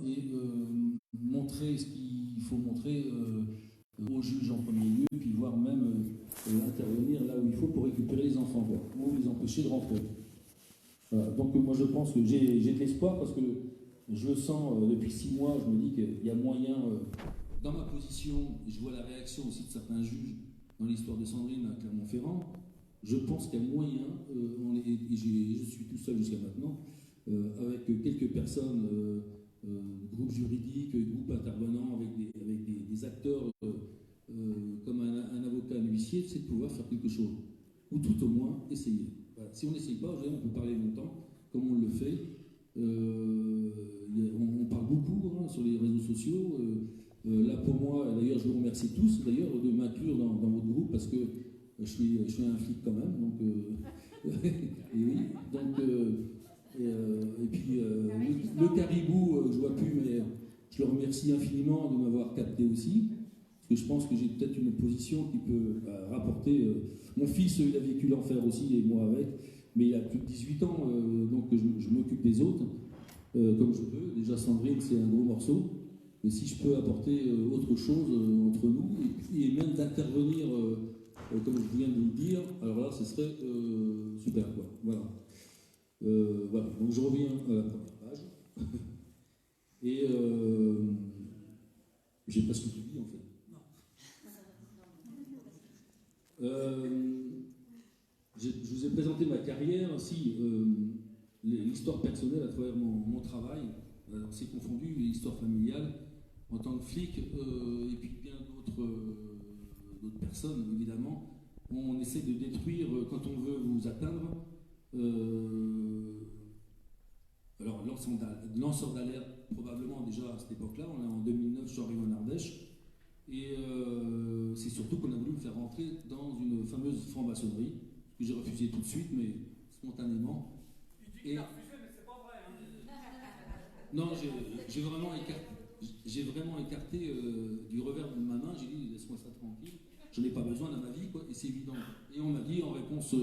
et montrer ce qu'il faut montrer aux juges en premier lieu, puis voire même intervenir là où il faut pour récupérer les enfants, quoi, ou les empêcher de rentrer. Voilà. Donc moi je pense que j'ai de l'espoir parce que je le sens depuis 6 mois, je me dis qu'il y a moyen, dans ma position, je vois la réaction aussi de certains juges dans l'histoire de Sandrine à Clermont-Ferrand, je pense qu'il y a moyen, et je suis tout seul jusqu'à maintenant, avec quelques personnes, groupes juridiques, groupes intervenants, avec des acteurs comme un avocat, un huissier, c'est de pouvoir faire quelque chose. Ou tout au moins essayer. Voilà. Si on n'essaye pas, on peut parler longtemps, comme on le fait. On parle beaucoup sur les réseaux sociaux. Là pour moi, d'ailleurs je vous remercie tous d'ailleurs de m'inclure dans votre groupe parce que je suis un flic quand même. Donc, et oui, donc, et puis le caribou, je vois plus, mais je le remercie infiniment de m'avoir capté aussi. Parce que je pense que j'ai peut-être une position qui peut rapporter. Mon fils, il a vécu l'enfer aussi, et moi avec, mais il a plus de 18 ans, donc je m'occupe des autres, comme je peux. Déjà, Sandrine, c'est un gros morceau. Mais si je peux apporter autre chose entre nous, et même d'intervenir, comme je viens de vous le dire, alors là, ce serait super, quoi. Voilà. Voilà. Donc je reviens à la première page. Et j'ai presque tout dit, en fait. Je vous ai présenté ma carrière, aussi l'histoire personnelle à travers mon travail. C'est confondu, l'histoire familiale en tant que flic, et puis bien d'autres personnes, évidemment. On essaie de détruire, quand on veut vous atteindre, alors lanceur d'alerte, probablement déjà à cette époque-là, on est en 2009, je suis arrivé en Ardèche. Et c'est surtout qu'on a voulu me faire rentrer dans une fameuse franc-maçonnerie, que j'ai refusé tout de suite, mais spontanément. Il dit qu'il a refusé, mais c'est pas vrai. Hein. Non, j'ai vraiment écarté du revers de ma main, j'ai dit laisse-moi ça tranquille, je n'ai pas besoin dans ma vie, quoi, et c'est évident. Et on m'a dit en réponse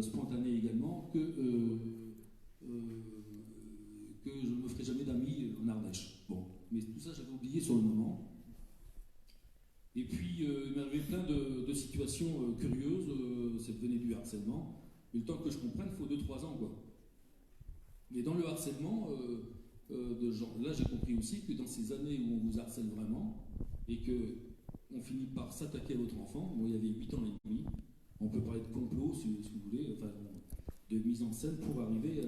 spontanée également que je ne me ferai jamais d'amis en Ardèche. Bon, mais tout ça j'avais oublié sur le moment. Et puis, il m'arrivait plein de situations curieuses, ça venait du harcèlement. Mais le temps que je comprenne, il faut 2-3 ans, quoi. Mais dans le harcèlement, là j'ai compris aussi que dans ces années où on vous harcèle vraiment, et qu'on finit par s'attaquer à votre enfant, moi il y avait 8 ans et demi, on peut parler de complot, si vous voulez, enfin, de mise en scène pour arriver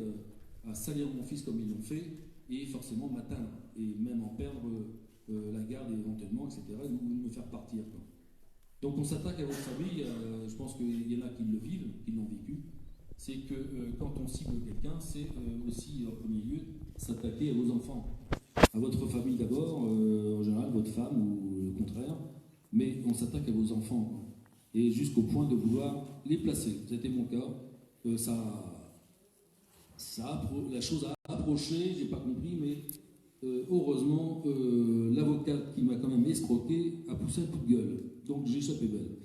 à salir mon fils comme ils l'ont fait, et forcément m'atteindre, et même en perdre la garde éventuellement, etc., ou me faire partir, quoi. Donc on s'attaque à votre famille, je pense qu'il y en a qui le vivent, qui l'ont vécu, c'est que quand on cible quelqu'un, c'est aussi en premier lieu s'attaquer à vos enfants, à votre famille d'abord, en général votre femme ou le contraire, mais on s'attaque à vos enfants, quoi. Et jusqu'au point de vouloir les placer. C'était mon cas, la chose a approché, j'ai pas compris, mais heureusement, l'avocate qui m'a quand même escroqué a poussé un coup de gueule. Donc j'ai échappé belle.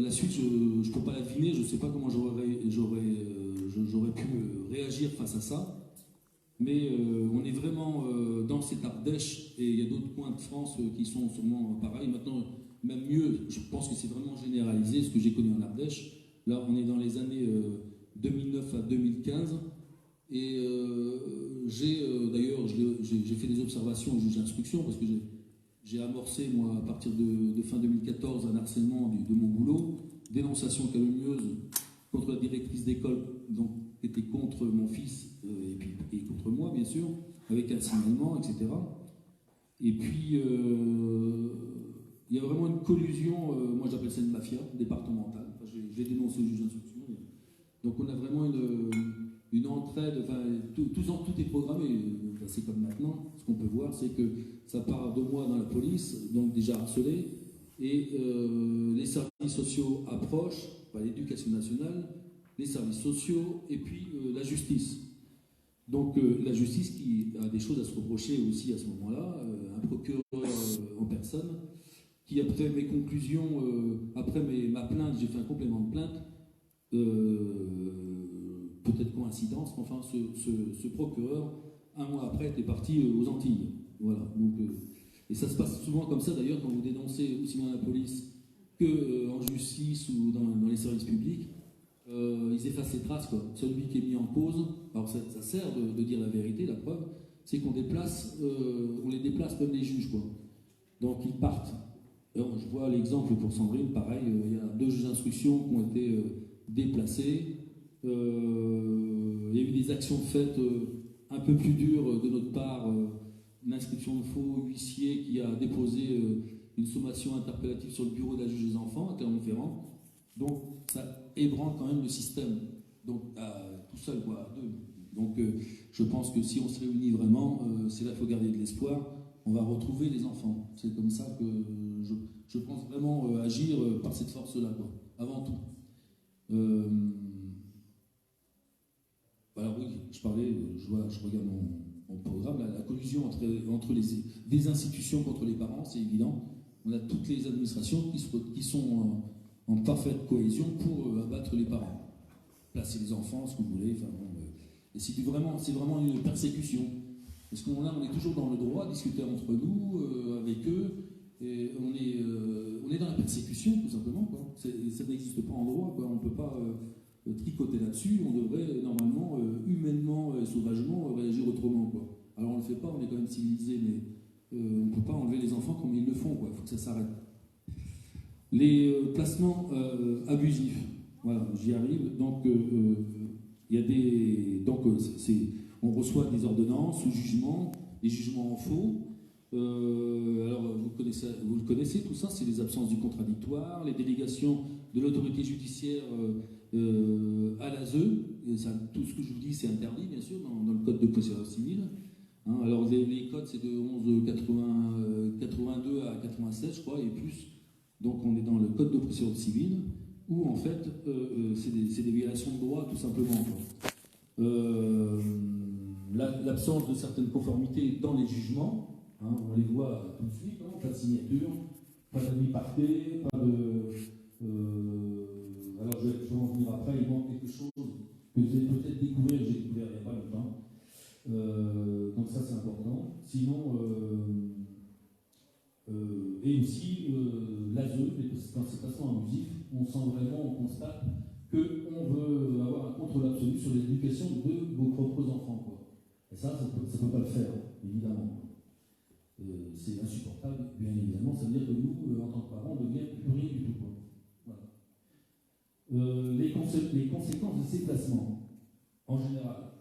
La suite, je ne peux pas la deviner, je ne sais pas comment j'aurais pu réagir face à ça. Mais on est vraiment dans cette Ardèche, et il y a d'autres coins de France qui sont sûrement pareils. Maintenant, même mieux, je pense que c'est vraiment généralisé, ce que j'ai connu en Ardèche. Là, on est dans les années 2009 à 2015. Et d'ailleurs, j'ai fait des observations au juge d'instruction parce que j'ai amorcé, moi, à partir de fin 2014, un harcèlement de mon boulot, dénonciation calomnieuse contre la directrice d'école, donc qui était contre mon fils et contre moi, bien sûr, avec un signalement, etc. Et puis, il y a vraiment une collusion, moi j'appelle ça une mafia départementale. Enfin, j'ai dénoncé au juge d'instruction. Donc on a vraiment une entraide, enfin, tout est programmé. Enfin, c'est comme maintenant, ce qu'on peut voir, c'est que ça part de moi dans la police, donc déjà harcelé, et les services sociaux approchent, l'éducation nationale, les services sociaux, et puis la justice. Donc la justice qui a des choses à se reprocher aussi à ce moment-là, un procureur en personne, qui après mes conclusions, après ma plainte, j'ai fait un complément de plainte, peut-être coïncidence, mais enfin ce procureur un mois après, tu es parti aux Antilles. Voilà. Donc, et ça se passe souvent comme ça d'ailleurs quand vous dénoncez aussi bien la police que en justice ou dans les services publics. Ils effacent les traces, quoi. Celui qui est mis en cause, alors ça sert de dire la vérité, la preuve, c'est qu'on déplace, on les déplace même les juges, quoi. Donc ils partent. Alors, je vois l'exemple pour Sandrine, pareil, il y a 2 juges d'instruction qui ont été déplacés. Il y a eu des actions faites un peu plus dures de notre part, une inscription de faux huissier qui a déposé une sommation interpellative sur le bureau de la juge des enfants à Clermont-Ferrand. Donc ça ébranle quand même le système, donc tout seul, quoi, à 2. Donc je pense que si on se réunit vraiment, c'est là qu'il faut garder de l'espoir, on va retrouver les enfants. C'est comme ça que je pense vraiment agir par cette force-là, quoi, avant tout. Alors oui, je parlais, je regarde mon programme, la collusion entre des institutions contre les parents, c'est évident. On a toutes les administrations qui sont en parfaite cohésion pour abattre les parents, placer les enfants, ce que vous voulez. Enfin, bon, et c'est vraiment une persécution. Parce qu'on on est toujours dans le droit, discuter entre nous, avec eux, et on est dans la persécution, tout simplement, quoi. Ça n'existe pas en droit, quoi. On ne peut pas tricoter là-dessus. On devrait normalement, humainement et sauvagement, réagir autrement, quoi. Alors on ne le fait pas, on est quand même civilisé, mais on ne peut pas enlever les enfants comme ils le font, quoi. Il faut que ça s'arrête. Les placements abusifs, voilà, j'y arrive. Donc, il y a on reçoit des ordonnances ou jugements, des jugements en faux. Alors, vous le connaissez, tout ça, c'est les absences du contradictoire, les délégations de l'autorité judiciaire à l'ASE. Tout ce que je vous dis, c'est interdit, bien sûr, dans le code de procédure civile. Hein, alors, les codes, c'est de 1182 à 96, je crois, et plus. Donc on est dans le code de procédure civile où en fait c'est des violations de droit tout simplement. L'absence de certaines conformités dans les jugements, hein, on les voit tout de suite, hein, pas de signature, pas d'avis parquet, pas de... alors je vais en venir après, il manque quelque chose que vous allez peut-être découvrir, j'ai découvert il n'y a pas longtemps. Donc ça c'est important. Sinon... et aussi l'ASE, dans ces placements abusifs, on sent vraiment, on constate qu'on veut avoir un contrôle absolu sur l'éducation de vos propres enfants, quoi. Et ça ne peut pas le faire, évidemment. C'est insupportable, bien évidemment. Ça veut dire que nous, en tant que parents, on ne devient plus rien du tout, quoi. Voilà. Les conséquences de ces placements, en général,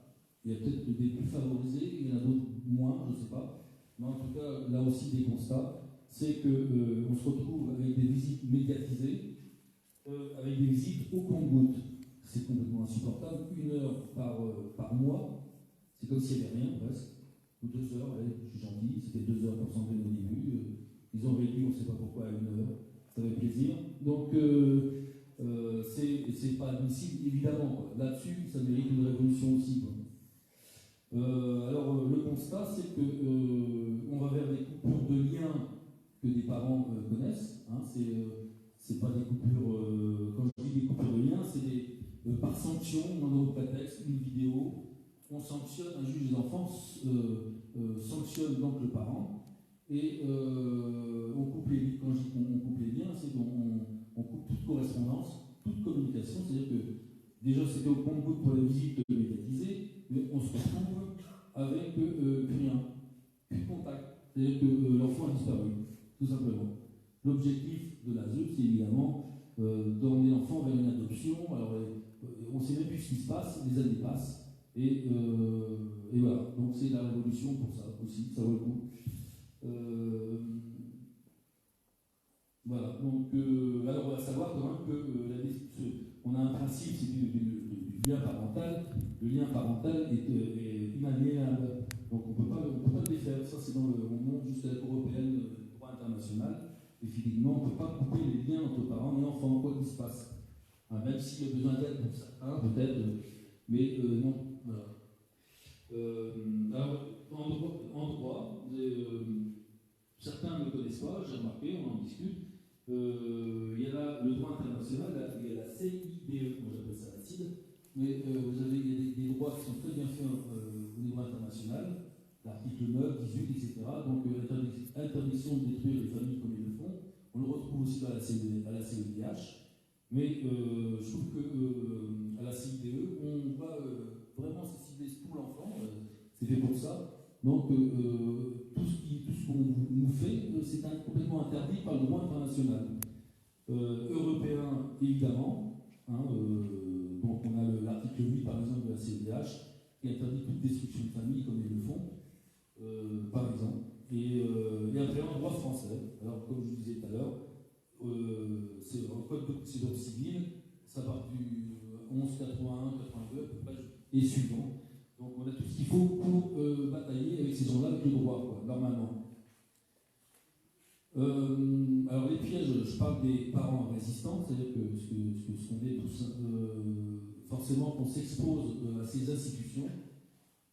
il y a peut-être des plus favorisés, il y en a d'autres moins, je ne sais pas. Mais en tout cas, là aussi, des constats. C'est qu'on se retrouve avec des visites médiatisées, avec des visites au compte-gouttes. C'est complètement insupportable. 1 heure par mois, c'est comme s'il n'y avait rien presque. Ou 2 heures, allez, je suis gentil, c'était 2 heures pour s'enlever au début. Ils ont réduit, on ne sait pas pourquoi, à 1 heure. Ça fait plaisir. Donc, c'est pas admissible, évidemment, quoi. Là-dessus, ça mérite une révolution aussi, quoi. Alors, le constat, c'est qu'on va vers des coupures de liens que des parents connaissent. Hein, c'est pas des coupures, quand je dis des coupures de liens, c'est par sanction, dans nos prétextes, une vidéo, on sanctionne, un juge des enfants sanctionne donc le parent, et on coupe les liens. Quand je dis qu'on coupe les liens, c'est qu'on coupe toute correspondance, toute communication, c'est-à-dire que déjà c'était au compte-gouttes pour la visite médiatisée, mais on se retrouve avec rien, plus de contact, c'est-à-dire que l'enfant a disparu. Tout simplement. L'objectif de l'ASE, c'est évidemment d'emmener l'enfant vers une adoption. Alors, on ne sait même plus ce qui se passe, les années passent, et voilà. Donc, c'est la révolution pour ça aussi, ça vaut le coup. Voilà. Donc, alors, on va savoir quand même qu'on a un principe, c'est du lien parental. Le lien parental est inaliénable. Donc, on ne peut pas le défaire. Ça, c'est on monte jusqu'à la Cour européenne. International, et finalement, on ne peut pas couper les liens entre parents et enfants, quoi qu'il se passe. Hein, même s'il y a besoin d'aide pour certains, peut-être, mais non. Voilà. Alors, en droit, certains ne le connaissent pas, j'ai remarqué, on en discute. Il y a là le droit international, il y a la CIDE, moi j'appelle ça la CIDE, mais il y a des droits qui sont très bien faits niveau international, l'article 9, 18, etc. Donc interdiction de détruire les familles comme ils le font. On le retrouve aussi à la CEDH. Mais je trouve qu'à la CIDE, on va vraiment sensibiliser tout l'enfant. C'est fait pour ça. Donc tout ce qu'on nous fait, c'est complètement interdit par le droit international. Européen, évidemment. Hein, donc on a l'article 8, par exemple, de la CEDH, qui interdit toute destruction de famille, comme ils le font, par exemple. Et après, un droit français. Alors, comme je vous disais tout à l'heure, c'est un code de procédure civile, ça part du 1181, 82, à peu près, et suivant. Donc, on a tout ce qu'il faut pour batailler avec ces gens-là, avec le droit, quoi, normalement. Alors, les pièges, je parle des parents résistants, c'est-à-dire que ce qu'on est tous, forcément, qu'on s'expose à ces institutions.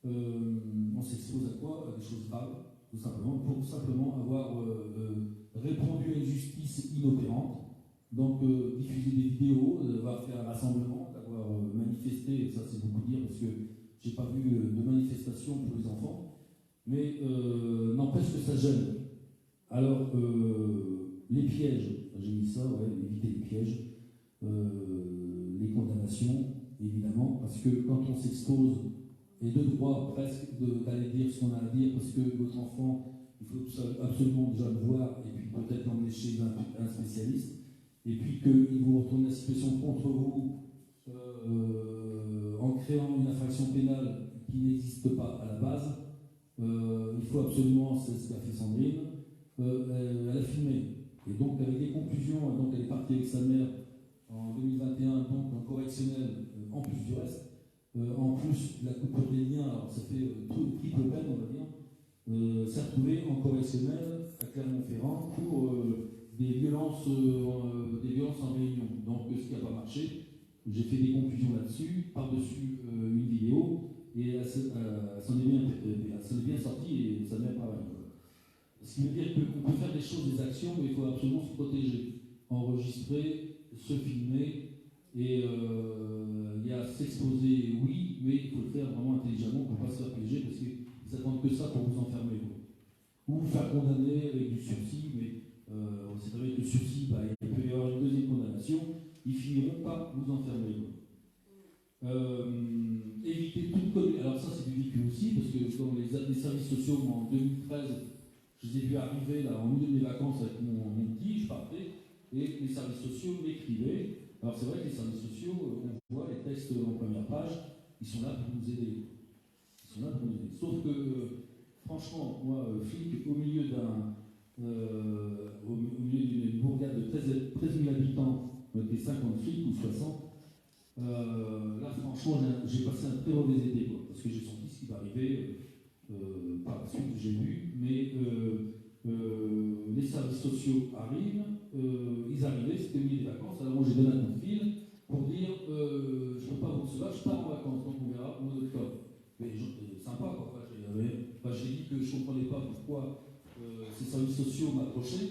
On s'expose à quoi? À des choses graves, tout simplement, pour simplement avoir répondu à une justice inopérante. Donc, diffuser des vidéos, avoir fait un rassemblement, d'avoir manifesté, et ça c'est beaucoup dire parce que j'ai pas vu de manifestation pour les enfants, mais n'empêche que ça gêne. Alors, les pièges, j'ai mis ça, ouais, éviter les pièges, les condamnations, évidemment, parce que quand on s'expose, et de droit presque d'aller dire ce qu'on a à dire, parce que votre enfant, il faut absolument déjà le voir, et puis peut-être l'emmener chez un spécialiste, et puis qu'il vous retourne la situation contre vous en créant une infraction pénale qui n'existe pas à la base. Il faut absolument, c'est ce qu'a fait Sandrine, elle a filmé. Et donc avec des conclusions, donc elle est partie avec sa mère en 2021, donc en correctionnel, en plus du reste. En plus, la coupure des liens, alors ça fait triple peine, on va dire, s'est retrouvée en correctionnel à Clermont-Ferrand pour des violences en réunion. Donc, ce qui n'a pas marché, j'ai fait des conclusions là-dessus, par-dessus une vidéo, et elle s'en est bien sortie, et ça n'est pas. Ce qui veut dire qu'on peut faire des choses, des actions, mais il faut absolument se protéger, enregistrer, se filmer. Et il y a s'exposer, oui, mais il faut le faire vraiment intelligemment pour ne pas se faire piéger, parce qu'ils n'attendent que ça pour vous enfermer. Ou vous faire condamner avec du sursis, mais on sait très bien que le sursis, il peut y avoir une deuxième condamnation, ils finiront par vous enfermer. Éviter toute commune. Alors ça, c'est du vécu aussi, parce que dans les services sociaux, moi, en 2013, je les ai vus arriver là, en milieu de mes vacances avec mon petit, je partais, et les services sociaux m'écrivaient. Alors c'est vrai que les services sociaux, on voit les textes en première page, ils sont là pour nous aider. Sauf que, franchement, moi, flic, au milieu d'une bourgade de 13 000 habitants, avec des 50 flics ou 60, là, franchement, j'ai passé un très mauvais été, quoi, parce que j'ai senti ce qui va arriver par la suite, j'ai vu, mais les services sociaux arrivent, ils arrivaient, c'était au milieu des vacances, alors moi j'ai donné un coup de fil pour dire je ne peux pas vous recevoir, je pars en vacances, donc on verra au mois d'octobre. Mais sympa quoi, j'ai dit que je ne comprenais pas pourquoi ces services sociaux m'approchaient,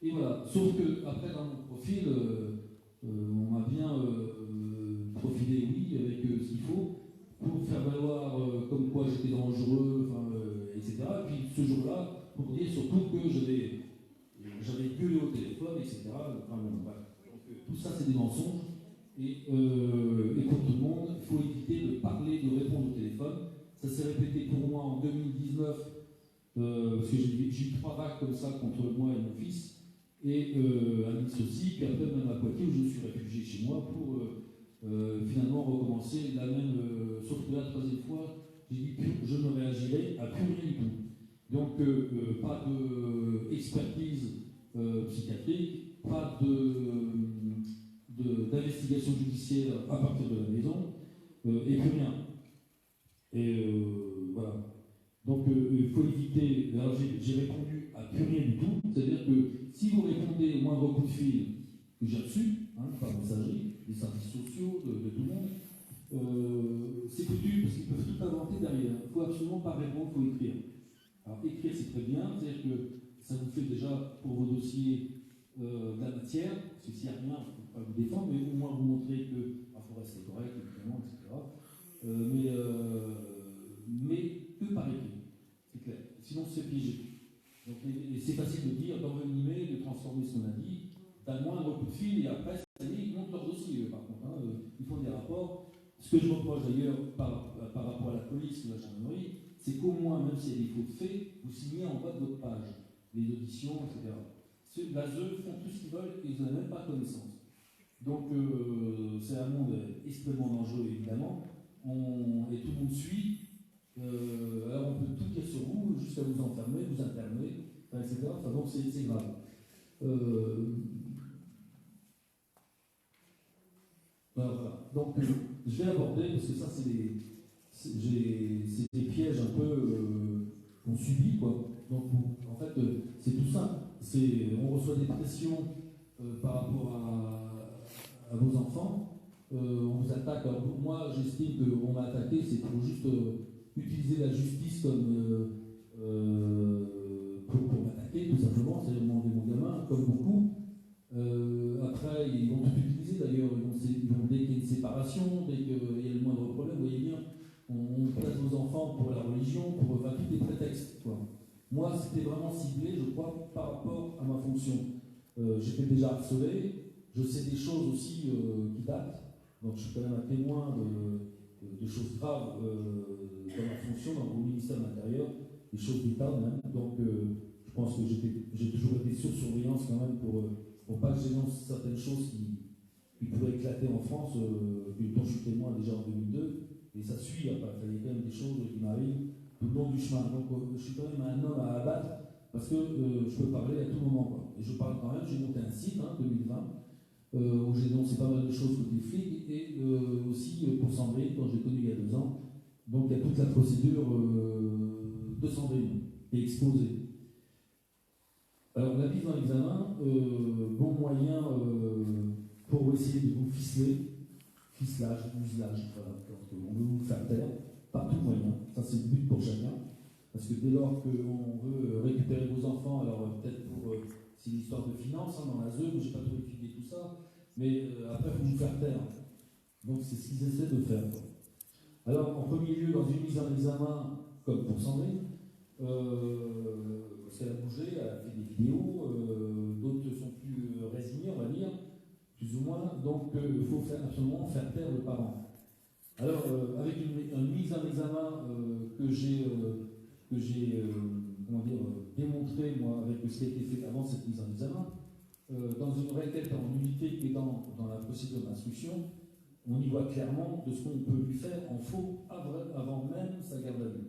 et voilà. Sauf que après dans mon profil, on m'a bien profilé, oui, avec ce qu'il faut, pour faire valoir comme quoi j'étais dangereux, etc. Et puis ce jour-là, pour dire surtout que j'avais gueulé au téléphone, etc. Donc, tout ça, c'est des mensonges. Et pour tout le monde, il faut éviter de parler, de répondre au téléphone. Ça s'est répété pour moi en 2019, parce que j'ai eu 3 vagues comme ça contre moi et mon fils, et à Nice aussi, puis après même à Poitiers, où je me suis réfugié chez moi pour finalement recommencer la même. Sauf que la 3e fois, j'ai dit que je ne réagirai à plus rien du tout. Donc, pas d'expertise psychiatrique, pas d'investigation judiciaire à partir de la maison, et plus rien. Et voilà. Donc, il faut éviter. Alors, j'ai répondu à plus rien du tout. C'est-à-dire que si vous répondez au moindre coup de fil que j'ai reçu, par messagerie, des services sociaux, de tout le monde, c'est foutu parce qu'ils peuvent tout inventer derrière. Il ne faut absolument pas répondre, il faut écrire. Alors, écrire, c'est très bien, c'est-à-dire que ça vous fait déjà pour vos dossiers de la matière, parce que s'il n'y a rien, il ne faut pas vous défendre, mais au moins vous montrer que il faut rester correct, évidemment, etc. mais que par écrit, c'est clair. Sinon, c'est piégé. Donc, et c'est facile de dire, d'envenimer, de transformer ce qu'on a dit, d'un moindre coup de fil, et après, ça y est, ils montent leur dossier, par contre. Hein, ils font des rapports. Ce que je reproche d'ailleurs par rapport à la police ou la gendarmerie, c'est qu'au moins, même s'il y a des fautes faits, vous signez en bas de votre page, les auditions, etc. L'ASE font tout ce qu'ils veulent et ils n'en ont même pas connaissance. Donc, c'est un monde extrêmement dangereux, évidemment, et tout le monde suit. Alors, on peut tout dire sur vous, jusqu'à vous enfermer, vous interner, etc. Enfin, donc, c'est grave. Voilà. Donc, je vais aborder, parce que ça, c'est des pièges un peu qu'on subit, quoi. Donc, en fait, c'est tout simple. On reçoit des pressions par rapport à vos enfants. On vous attaque. Alors, moi, j'estime qu'on m'a attaqué, c'est pour juste utiliser la justice comme pour m'attaquer, tout simplement. C'est-à-dire demander mon gamin, comme beaucoup. Après, ils vont tout utiliser d'ailleurs. Dès qu'il y a une séparation, dès qu'il y a le moindre problème, vous voyez bien, on place nos enfants pour la religion, pour tous des prétextes, quoi. Moi, c'était vraiment ciblé, je crois, par rapport à ma fonction. J'étais déjà harcelé, je sais des choses aussi qui datent, donc je suis quand même un témoin de choses graves dans ma fonction, au ministère de l'Intérieur, des choses d'État même. Donc, je pense que j'ai toujours été sous surveillance quand même pour pas que je dénonce certaines choses qui pourraient éclater en France, dont je suis témoin déjà en 2002, et ça suit, après, il y a quand même des choses qui m'arrivent tout le long du chemin. Donc je suis quand même un homme à abattre, parce que je peux parler à tout moment, quoi. Et je parle quand même, j'ai monté un site, 2020, où j'ai dénoncé pas mal de choses côté flics, et aussi pour Sandrine, dont j'ai connu il y a 2 ans. Donc il y a toute la procédure de Sandrine, qui est exposée. Alors, la mise en examen, bon moyen pour essayer de vous ficeler, ficelage, muselage, voilà, on veut vous faire taire, par tout moyen, ça c'est le but pour chacun, parce que dès lors qu'on veut récupérer vos enfants, alors peut-être pour, c'est l'histoire de finances, dans la ZEU, j'ai pas trop étudié tout ça, mais après il faut vous faire taire, donc c'est ce qu'ils essaient de faire, quoi. Alors, en premier lieu, dans une mise en examen, comme pour Sandrine, parce qu'elle a bougé, elle a fait des vidéos, d'autres sont plus résignés, on va dire, plus ou moins, donc il faut absolument faire taire le parent. Alors, avec une mise en examen que j'ai démontré, moi, avec ce qui a été fait avant cette mise en examen, dans une requête en unité qui est dans la procédure d'instruction, on y voit clairement de ce qu'on peut lui faire en faux avant même sa garde à vue.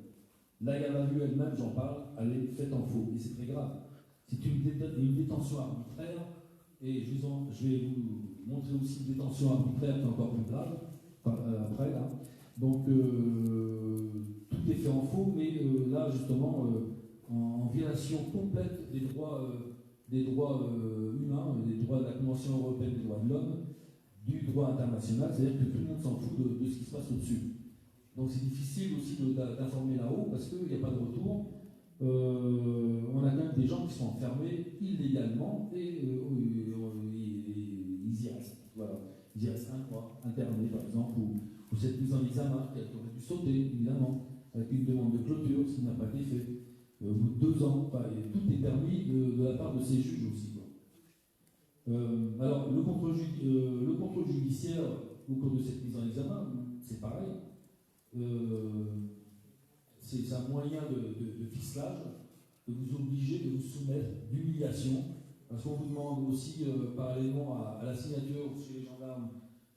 La garde à vue elle-même, j'en parle, elle est faite en faux, et c'est très grave. C'est une détention arbitraire, et je vais vous montrer aussi une détention arbitraire qui est encore plus grave, après, là. Donc, tout est fait en faux, mais là, justement, en violation complète des droits humains, des droits de la Convention européenne des droits de l'homme, du droit international, c'est-à-dire que tout le monde s'en fout de ce qui se passe au-dessus. Donc c'est difficile aussi d'informer là-haut parce qu'il n'y a pas de retour. On a quand même des gens qui sont enfermés illégalement et ils y restent. Voilà. Ils y restent 1 mois, internés par exemple, ou cette mise en examen qui aurait dû sauter, évidemment, avec une demande de clôture, ce qui n'a pas été fait. Au bout de 2 ans, tout est permis de la part de ces juges aussi, quoi. Alors, le contrôle judiciaire au cours de cette mise en examen, c'est pareil. C'est un moyen de ficelage, de vous obliger, de vous soumettre, d'humiliation, parce qu'on vous demande aussi, parallèlement à la signature chez les gendarmes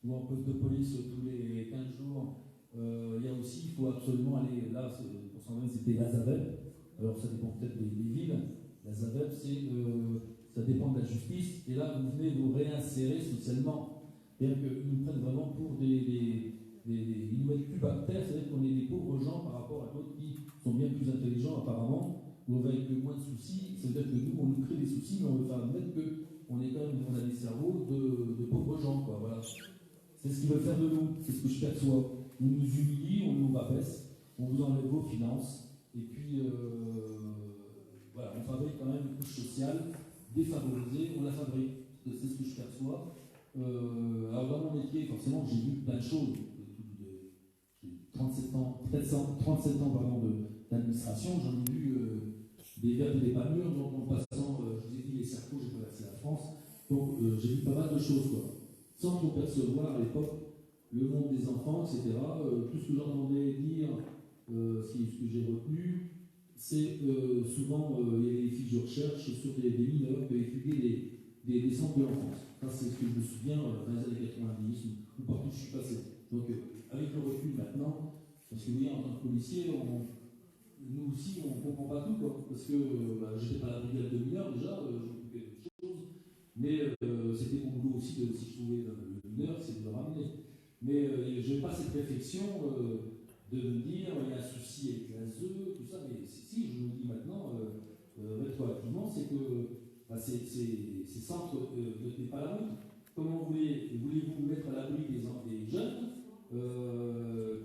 ou en poste de police tous les 15 jours, il y a aussi, il faut absolument aller, là, pour Sandrine, c'était la ZAVEP, alors ça dépend peut-être des villes, la ZAVEP, ça dépend de la justice, et là, vous venez vous réinsérer socialement. C'est-à-dire qu'ils nous prennent vraiment pour ils nous mettent plus bas de terre, c'est-à-dire qu'on est des pauvres gens par rapport à d'autres qui sont bien plus intelligents apparemment, ou avec moins de soucis. C'est-à-dire que nous, on nous crée des soucis, mais on veut faire admettre qu'on a des cerveaux de pauvres gens, quoi. Voilà. C'est ce qu'ils veulent faire de nous, c'est ce que je perçois. On nous humilie, on nous rabaisse, on vous enlève vos finances, et puis voilà, on fabrique quand même une couche sociale défavorisée, on la fabrique. C'est ce que je perçois. Alors dans mon métier, forcément, j'ai vu plein de choses. J'ai 37 37 ans d'administration, j'en ai vu des vertes et des pas mûres, donc en passant, je vous ai dit les cercos, j'ai traversé la France, donc j'ai vu pas mal de choses, quoi. Sans trop percevoir à l'époque le monde des enfants, etc. Tout ce que j'entendais dire, ce que j'ai retenu, c'est souvent il y avait des fiches de recherche sur des mineurs qui étudiaient des centres de l'enfance. Ça, c'est ce que je me souviens dans les années 90 ou partout où je suis passé. Donc, avec le recul maintenant, parce que vous voyez, en tant que policier, nous aussi, on ne comprend pas tout, quoi, parce que j'étais pas à la brigade de mineurs déjà, j'occupais d'autres choses, mais c'était mon boulot aussi, si je trouvais le mineur, c'est de le ramener. Mais je n'ai pas cette réflexion de me dire il y a un souci avec l'ASE, tout ça, mais si, je me dis maintenant, rétroactivement, c'est que ces centres ne tenaient pas la route. Comment voulez-vous mettre à l'abri des jeunes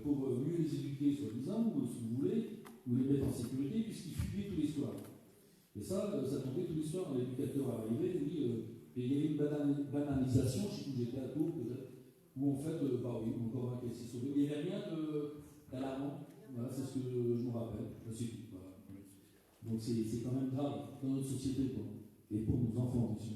pour mieux les éduquer, soi-disant, ou si vous voulez, ou les mettre en sécurité, puisqu'ils fuyaient tous les soirs. Et ça tombait tous les soirs, l'éducateur arrivait, oui, et il y avait une banalisation, je sais plus, j'étais à Tours, peut-être, où en fait, oui, encore un qui s'est sauvé. Il n'y avait rien d'alarmant, voilà, c'est ce que je me rappelle, voilà. Donc c'est quand même grave dans notre société, quoi, et pour nos enfants aussi.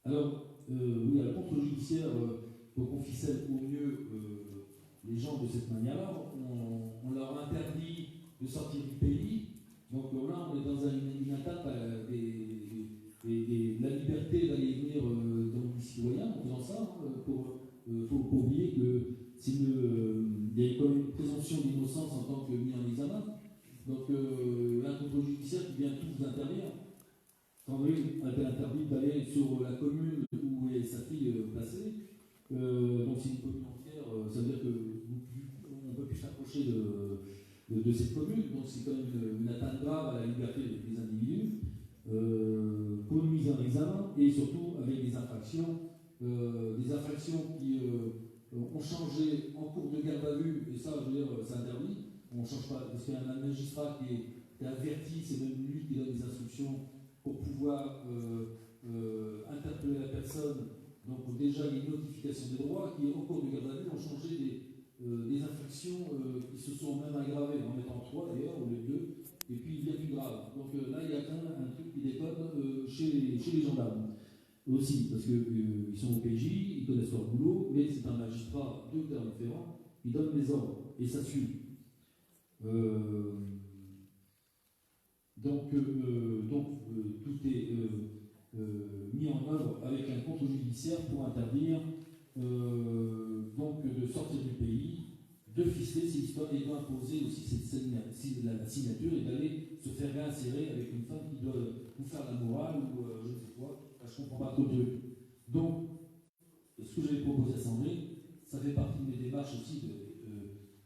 Alors, oui, à la contrôle judiciaire, pour qu'on ficelle au mieux les gens de cette manière-là, on leur interdit de sortir du pays. Donc là, on est dans une attaque de la liberté d'aller venir dans le pays citoyen en faisant ça. Il ne faut pas oublier qu'il y a quand même une présomption d'innocence en tant que mis en examen. Donc un contrôle judiciaire qui vient tout vous interdire. Sandrine a été interdite d'aller sur la commune où est sa fille placée. Donc c'est une commune entière, ça veut dire qu'on ne peut plus s'approcher de cette commune. Donc c'est quand même une atteinte grave à la liberté des individus. Pour une mise en examen et surtout avec des infractions qui ont changé en cours de garde à vue, et ça, je veux dire, c'est interdit. On ne change pas, parce qu'il y a un magistrat qui est averti, c'est même lui qui donne des instructions pour pouvoir interpeller la personne. Donc déjà, il y a une notification des droits qui, au cours de garde à vue, ont changé des infractions qui se sont même aggravées, en mettant 3 d'ailleurs, au lieu de 2, et puis il y a plus grave. Donc là, il y a quand même un truc qui déconne chez les gendarmes. Aussi, parce qu'ils sont au PJ, ils connaissent leur boulot, mais c'est un magistrat de terrain différent, il donne les ordres, et ça suit. Donc tout est mis en œuvre avec un contrôle judiciaire pour interdire donc de sortir du pays, de ficeler ces histoires et d'imposer aussi la signature et d'aller se faire réinsérer avec une femme qui doit vous faire la morale ou je ne sais quoi. Je ne comprends pas trop de trucs. Donc, ce que j'avais proposé à Sandrine, ça fait partie de mes démarches aussi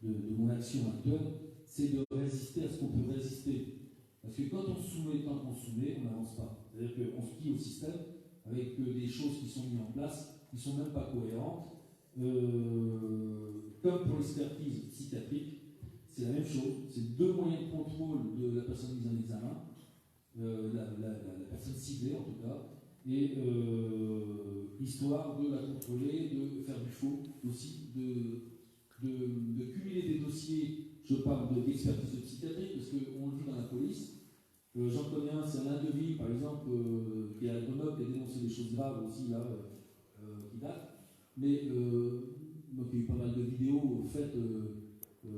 de mon action actuelle, c'est de résister à ce qu'on peut résister. Parce que quand on se soumet, on n'avance pas. C'est-à-dire qu'on se plie au système avec des choses qui sont mises en place, qui ne sont même pas cohérentes. Comme pour l'expertise psychiatrique, c'est la même chose. C'est 2 moyens de contrôle de la personne mise en examen, la personne ciblée en tout cas, et histoire de la contrôler, de faire du faux aussi, de cumuler des dossiers. Je parle d'expertise psychiatrique parce qu'on le vit dans la police. J'en connais un, c'est Alain Deville, par exemple, qui est à Grenoble, qui a dénoncé des choses graves aussi, là, qui datent. Mais donc, il y a eu pas mal de vidéos faites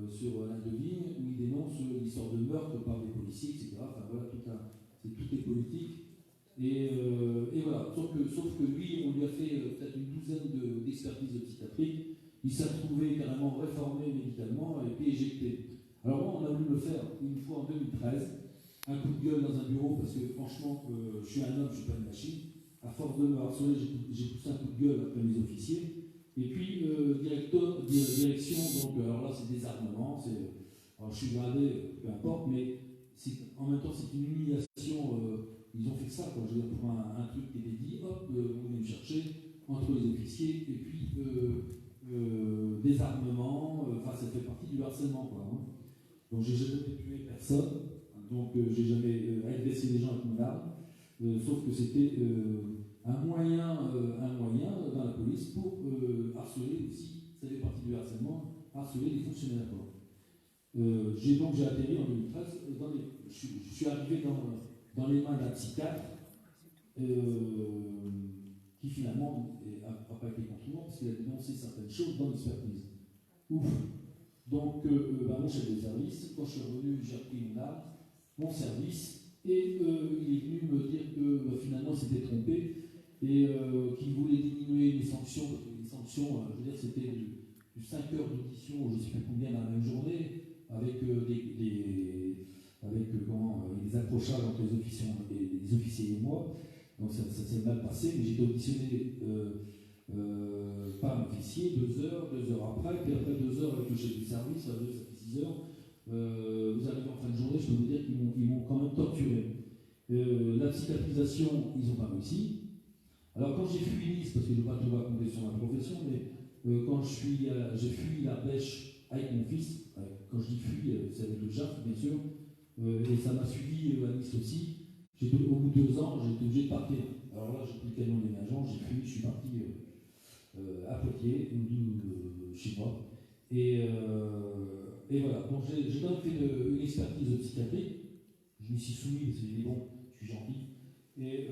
sur Alain Deville où il dénonce l'histoire de meurtre par des policiers, etc. Enfin voilà, tout est politique. Et voilà, sauf que lui, on lui a fait peut-être une douzaine d'expertises psychiatriques. Il s'est retrouvé carrément réformé médicalement et puis éjecté. Alors moi, on a voulu le faire une fois en 2013, un coup de gueule dans un bureau, parce que franchement, je suis un homme, je ne suis pas une machine. À force de me harceler, j'ai poussé un coup de gueule après mes officiers. Et puis, direction, donc alors là, c'est désarmement, alors je suis gradé, peu importe, mais en même temps, c'est une humiliation. Ils ont fait ça, quoi. Je veux dire, pour un truc qui était dit, hop, on vient me chercher entre les officiers, et puis désarmement, ça fait partie du harcèlement, quoi. Hein. Donc j'ai jamais tué personne, donc j'ai jamais agressé les gens avec mon arme, sauf que c'était un moyen dans la police pour harceler aussi, ça fait partie du harcèlement, harceler les fonctionnaires. J'ai atterri en 2013, je suis arrivé dans les mains d'un psychiatre qui finalement n'a pas été contre moi parce qu'il a dénoncé certaines choses dans l'expertise. Ouf. Donc, mon chef de service, quand je suis revenu, j'ai repris mon service, et il est venu me dire que finalement il s'était trompé et qu'il voulait diminuer les sanctions, parce que les sanctions, je veux dire, c'était du 5 heures d'audition, je ne sais plus combien dans la même journée, avec des accrochages entre les officiers et moi. Donc ça s'est mal passé, mais j'étais auditionné par un officier, 2 heures après, puis après 2 heures avec le chef du service, ça fait 6 heures. Vous arrivez en fin de journée, je peux vous dire qu'ils m'ont quand même torturé. La psychiatrisation, ils n'ont pas réussi. Alors quand j'ai fui Nice, parce que je ne vais pas tout raconter sur ma profession, mais quand j'ai fui la pêche avec mon fils, quand je dis fui, c'est avec le JAF bien sûr, et ça m'a suivi à Nice aussi. Au bout de 2 ans, j'ai été obligé de partir. Alors là, j'ai pris le camion déménageant, j'ai fui, je suis parti à Poitiers, chez moi. Et voilà, donc j'ai donc fait une expertise psychiatrique. Je m'y suis soumis parce que j'ai dit bon, je suis gentil. Et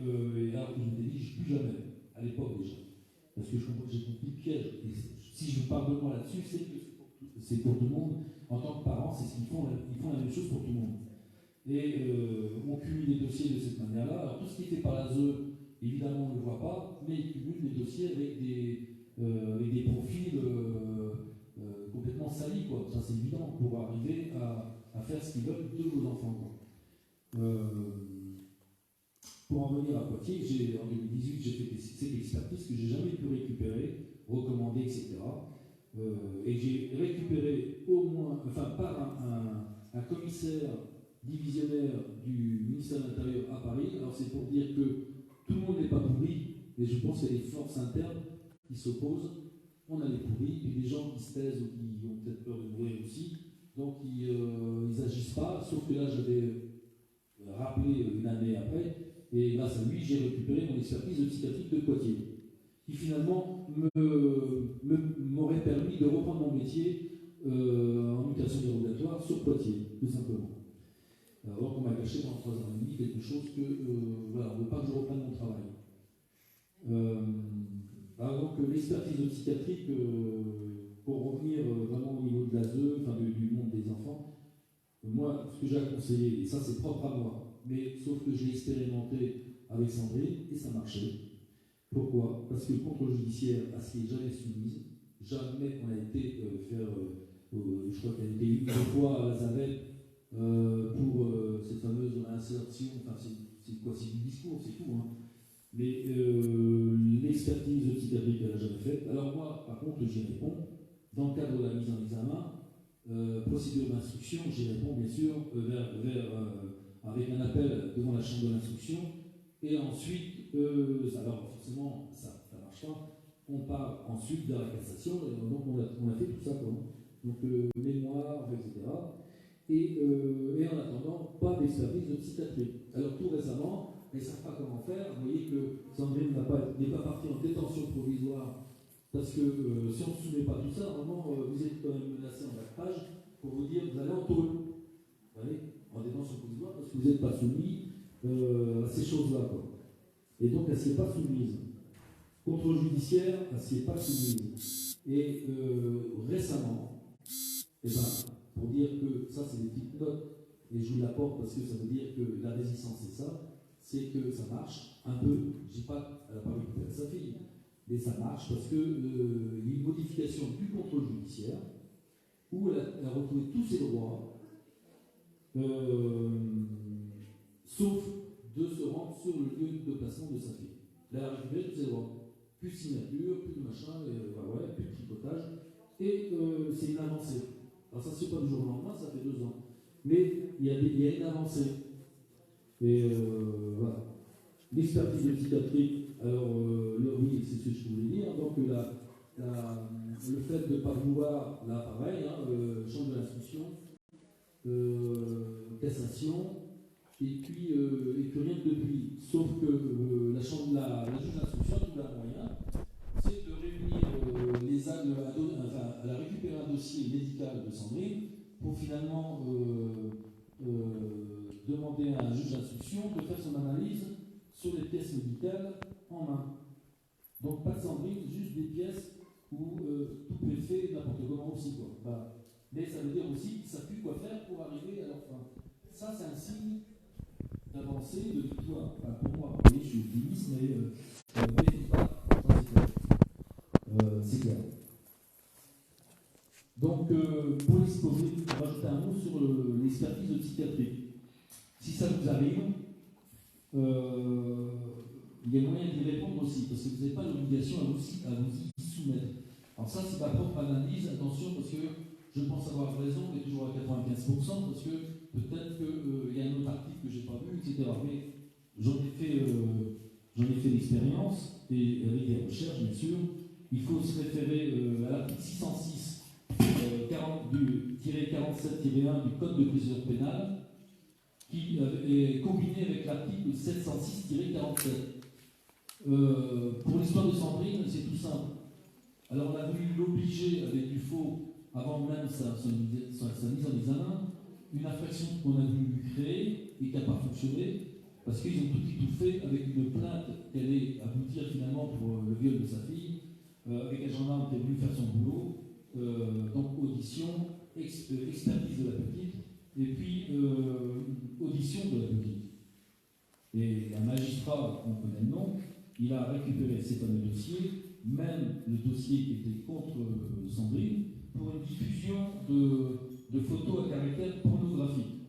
là, je me dis, je ne plus jamais, à l'époque déjà. Parce que j'ai compris le piège. Et si je parle de moi là-dessus, c'est pour tout le monde. En tant que parent, c'est ce qu'ils font. Ils font la même chose pour tout le monde. Et on cumule les dossiers de cette manière-là. Alors tout ce qui est fait par l'ASE, évidemment, on ne le voit pas, mais ils cumulent les dossiers avec des profils complètement salis, quoi. Ça c'est évident, pour arriver à faire ce qu'ils veulent de vos enfants, quoi. Pour en venir à Poitiers, en 2018, j'ai fait cette expertise que j'ai jamais pu récupérer, recommander, etc. Et j'ai récupéré par un commissaire divisionnaire du ministère de l'Intérieur à Paris. Alors c'est pour dire que tout le monde n'est pas pourri, mais je pense qu'il y a des forces internes qui s'opposent. On a les pourris, puis des gens qui se taisent ou qui ont peut-être peur de mourir aussi. Donc ils n'agissent pas, sauf que là j'avais rappelé une année après, et grâce à lui j'ai récupéré mon expertise psychiatrique de Poitiers, qui finalement m'aurait permis de reprendre mon métier en mutation dérogatoire sur Poitiers, tout simplement. Alors qu'on m'a caché pendant 3 ans et demi quelque chose que, on ne veut pas que je reprenne mon travail. Donc l'expertise psychiatrique, pour revenir vraiment au niveau de l'ASE, du monde des enfants, moi, ce que j'ai à conseiller, et ça c'est propre à moi, mais sauf que je l'ai expérimenté avec Sandrine, et ça marchait. Pourquoi ? Parce que le contrôle judiciaire à ce qui est jamais soumise, jamais on a été faire, je crois qu'elle a été une fois à la Zavette, pour cette fameuse insertion, c'est quoi, c'est du discours, c'est tout, hein. Mais l'expertise psychiatrique, elle n'a jamais fait. Alors moi, par contre, j'y réponds. Dans le cadre de la mise en examen, procédure d'instruction, j'y réponds bien sûr avec un appel devant la chambre de l'instruction. Et ensuite, alors forcément, ça ne marche pas. On part ensuite vers la cassation, et donc on a fait tout ça, quoi. Donc mémoire, etc. Et en attendant, pas d'expertise psychiatrique. Alors tout récemment, ils ne savent pas comment faire. Vous voyez que Sandrine n'est pas partie en détention provisoire parce que si on ne se soumet pas tout ça, vraiment, vous êtes quand même menacé en page pour vous dire vous allez en tôle. Vous voyez, en détention provisoire parce que vous n'êtes pas soumis à ces choses-là, quoi. Et donc elle ne s'y est pas soumise. Contrôle judiciaire, elle ne s'y est pas soumise. Et récemment, pour dire que ça c'est des petites notes, et je vous l'apporte parce que ça veut dire que la résistance c'est ça, c'est que ça marche un peu. Je dis pas, elle n'a pas récupéré sa fille, mais ça marche parce qu'il y a une modification du contrôle judiciaire où elle a retrouvé tous ses droits, sauf de se rendre sur le lieu de placement de sa fille. Elle a récupéré tous ses droits. Plus de signature, plus de machin, plus de tripotage, et c'est une avancée. Alors ça ne se fait pas du jour au lendemain, ça fait 2 ans. Mais il y a une avancée. Et voilà. L'expertise psychiatrique, alors oui, c'est ce que je voulais dire. Donc le fait de ne pas vouloir, là pareil, chambre de l'instruction, cassation, et que rien que depuis. Sauf que la juge d'instruction a trouvé un moyen, c'est de réunir elle a récupéré un dossier médical de Sandrine pour finalement demander à un juge d'instruction de faire son analyse sur les pièces médicales en main. Donc pas de Sandrine, juste des pièces où tout est fait n'importe comment aussi, quoi. Bah, mais ça veut dire aussi qu'ils ne savent plus quoi faire pour arriver à leur fin. Ça, c'est un signe d'avancée, de victoire. Enfin, pour moi, oui, je suis optimiste, mais pas. Ça, c'est clair. Donc, pour l'exposer, je vais rajouter un mot sur l'expertise de psychiatrie. Si ça vous arrive, il y a moyen d'y répondre aussi, parce que vous n'avez pas l'obligation à vous y soumettre. Alors ça, c'est ma propre analyse, attention, parce que je pense avoir raison, mais toujours à 95%, parce que peut-être qu'il y a un autre article que je n'ai pas vu, etc. Mais j'en ai fait l'expérience, et avec des recherches, bien sûr. Il faut se référer à l'article 606, 47-1 du Code de procédure pénale, qui est combiné avec l'article 706-47. Pour l'histoire de Sandrine, c'est tout simple. Alors on a voulu l'obliger avec du faux, avant même sa mise en examen, une infraction qu'on a voulu lui créer et qui n'a pas fonctionné, parce qu'ils ont tout fait avec une plainte qui allait aboutir finalement pour le viol de sa fille, avec un gendarme qui a voulu faire son boulot, donc audition, expertise de la petite, et puis audition de la petite. Et un magistrat, on connaît le nom, il a récupéré ces fameux dossiers, même le dossier qui était contre Sandrine, pour une diffusion de photos à caractère pornographique.